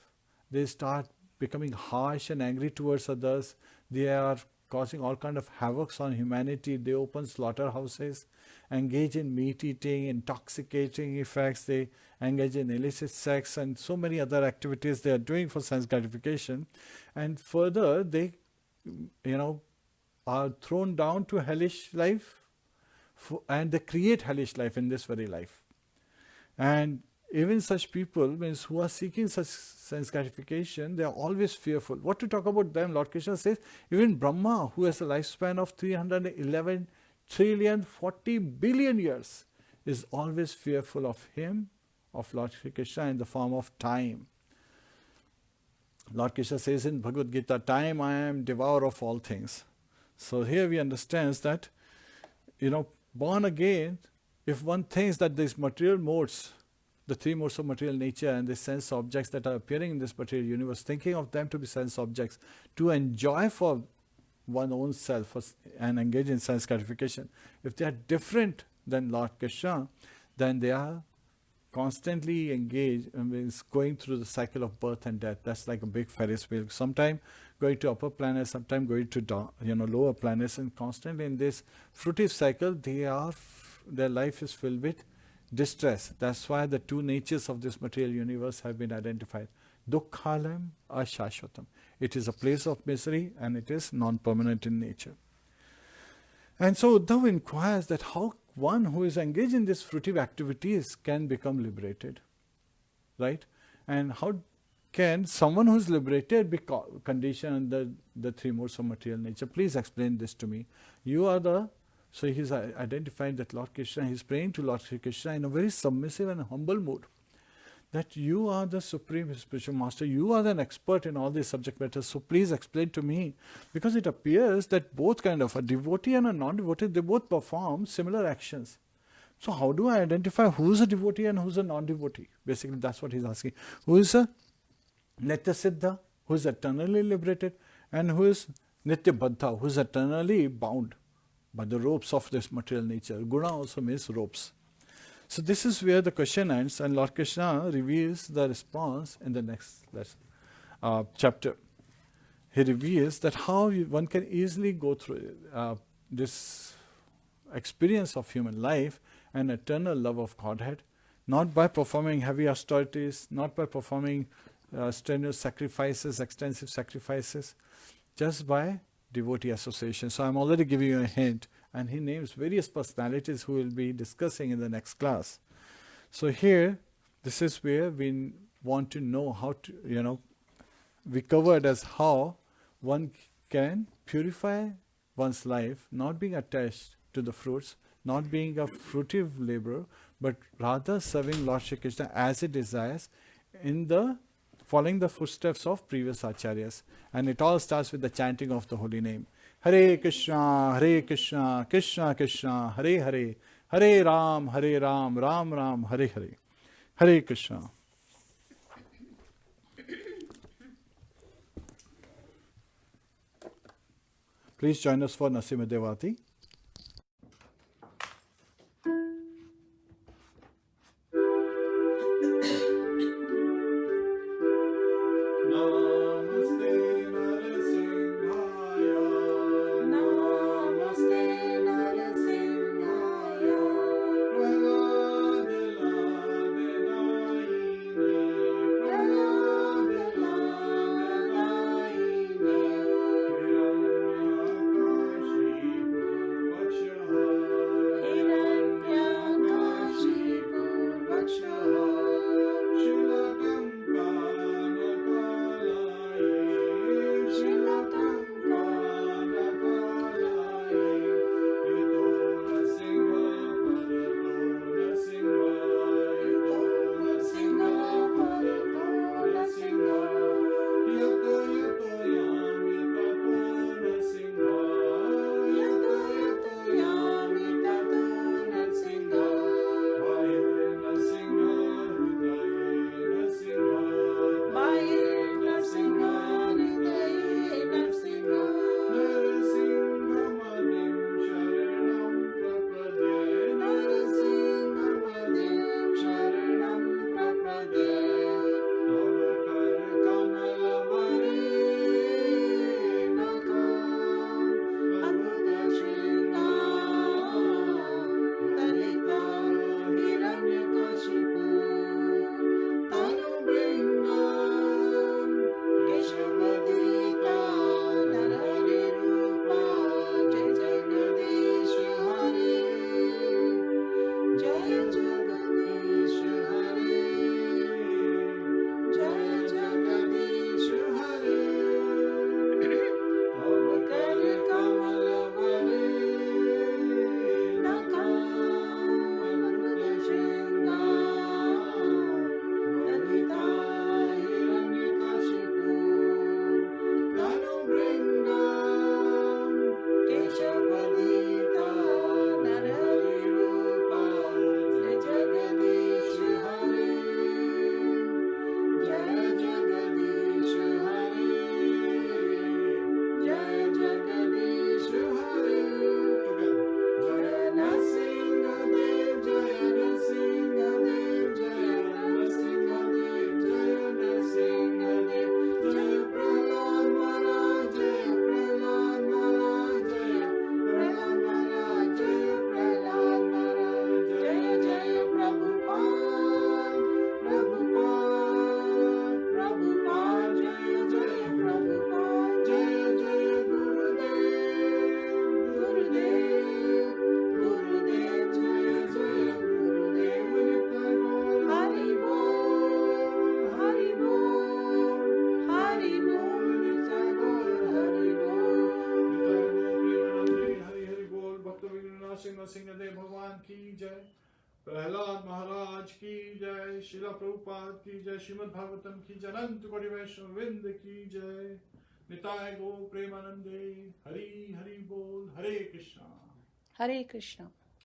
They start becoming harsh and angry towards others. They are causing all kind of havocs on humanity. They open slaughterhouses, engage in meat eating, intoxicating effects. They engage in illicit sex and so many other activities they are doing for sense gratification. And further, they are thrown down to hellish life, and they create hellish life in this very life. And even such people means who are seeking such sense gratification, they are always fearful. What to talk about them? Lord Krishna says, even Brahma, who has a lifespan of 311 trillion 40 billion years, is always fearful of him, of Lord Shri Krishna, in the form of time. Lord Krishna says in Bhagavad Gita, time I am devourer of all things. So here we understand that, born again, if one thinks that these material modes, the three modes of material nature and the sense objects that are appearing in this material universe, thinking of them to be sense objects, to enjoy for one's own self and engage in sense gratification, if they are different than Lord Krishna, then they are constantly engaged, means going through the cycle of birth and death. That's like a big Ferris wheel. Sometime going to upper planets, sometime going to lower planets, and constantly in this fruitive cycle, their life is filled with distress. That's why the two natures of this material universe have been identified. Dukkhalam, ashashvatam. It is a place of misery and it is non-permanent in nature. And so Uddhava inquires that how one who is engaged in these fruitive activities can become liberated, right? And how can someone who is liberated be conditioned under the three modes of material nature? Please explain this to me. So he's identified that Lord Krishna, he's praying to Lord Sri Krishna in a very submissive and humble mood, that you are the supreme spiritual master, you are an expert in all these subject matters, so please explain to me. Because it appears that both kind of, a devotee and a non-devotee, they both perform similar actions. So how do I identify who's a devotee and who's a non-devotee? Basically that's what he's asking. Who is a Nitya Siddha, who is eternally liberated, and who is Nitya Baddha, who is eternally bound by the ropes of this material nature. Guna also means ropes. So this is where the question ends, and Lord Krishna reveals the response in the next chapter. He reveals that how one can easily go through this experience of human life and eternal love of Godhead, not by performing heavy austerities, not by performing strenuous sacrifices, extensive sacrifices, just by devotee association. So I'm already giving you a hint, and he names various personalities who will be discussing in the next class. So here, this is where we want to know how to, we covered as how one can purify one's life, not being attached to the fruits, not being a fruitive laborer, but rather serving Lord Shri Krishna as he desires, following the footsteps of previous acharyas. And it all starts with the chanting of the holy name. Hare Krishna, Krishna Krishna, Hare Hare, Hare Ram, Ram Ram, Hare Hare. Hare Krishna. Please join us for Nasimha Devati. Prahlad महाराज की जय, शिला प्रभुपाद की जय, श्रीमद् भागवतम की जय, अनंत कोटि वैष्णव वृंद की जय, निताय गो प्रेमानंदे, हरि हरि बोल, हरे कृष्णा। Hare Krishna.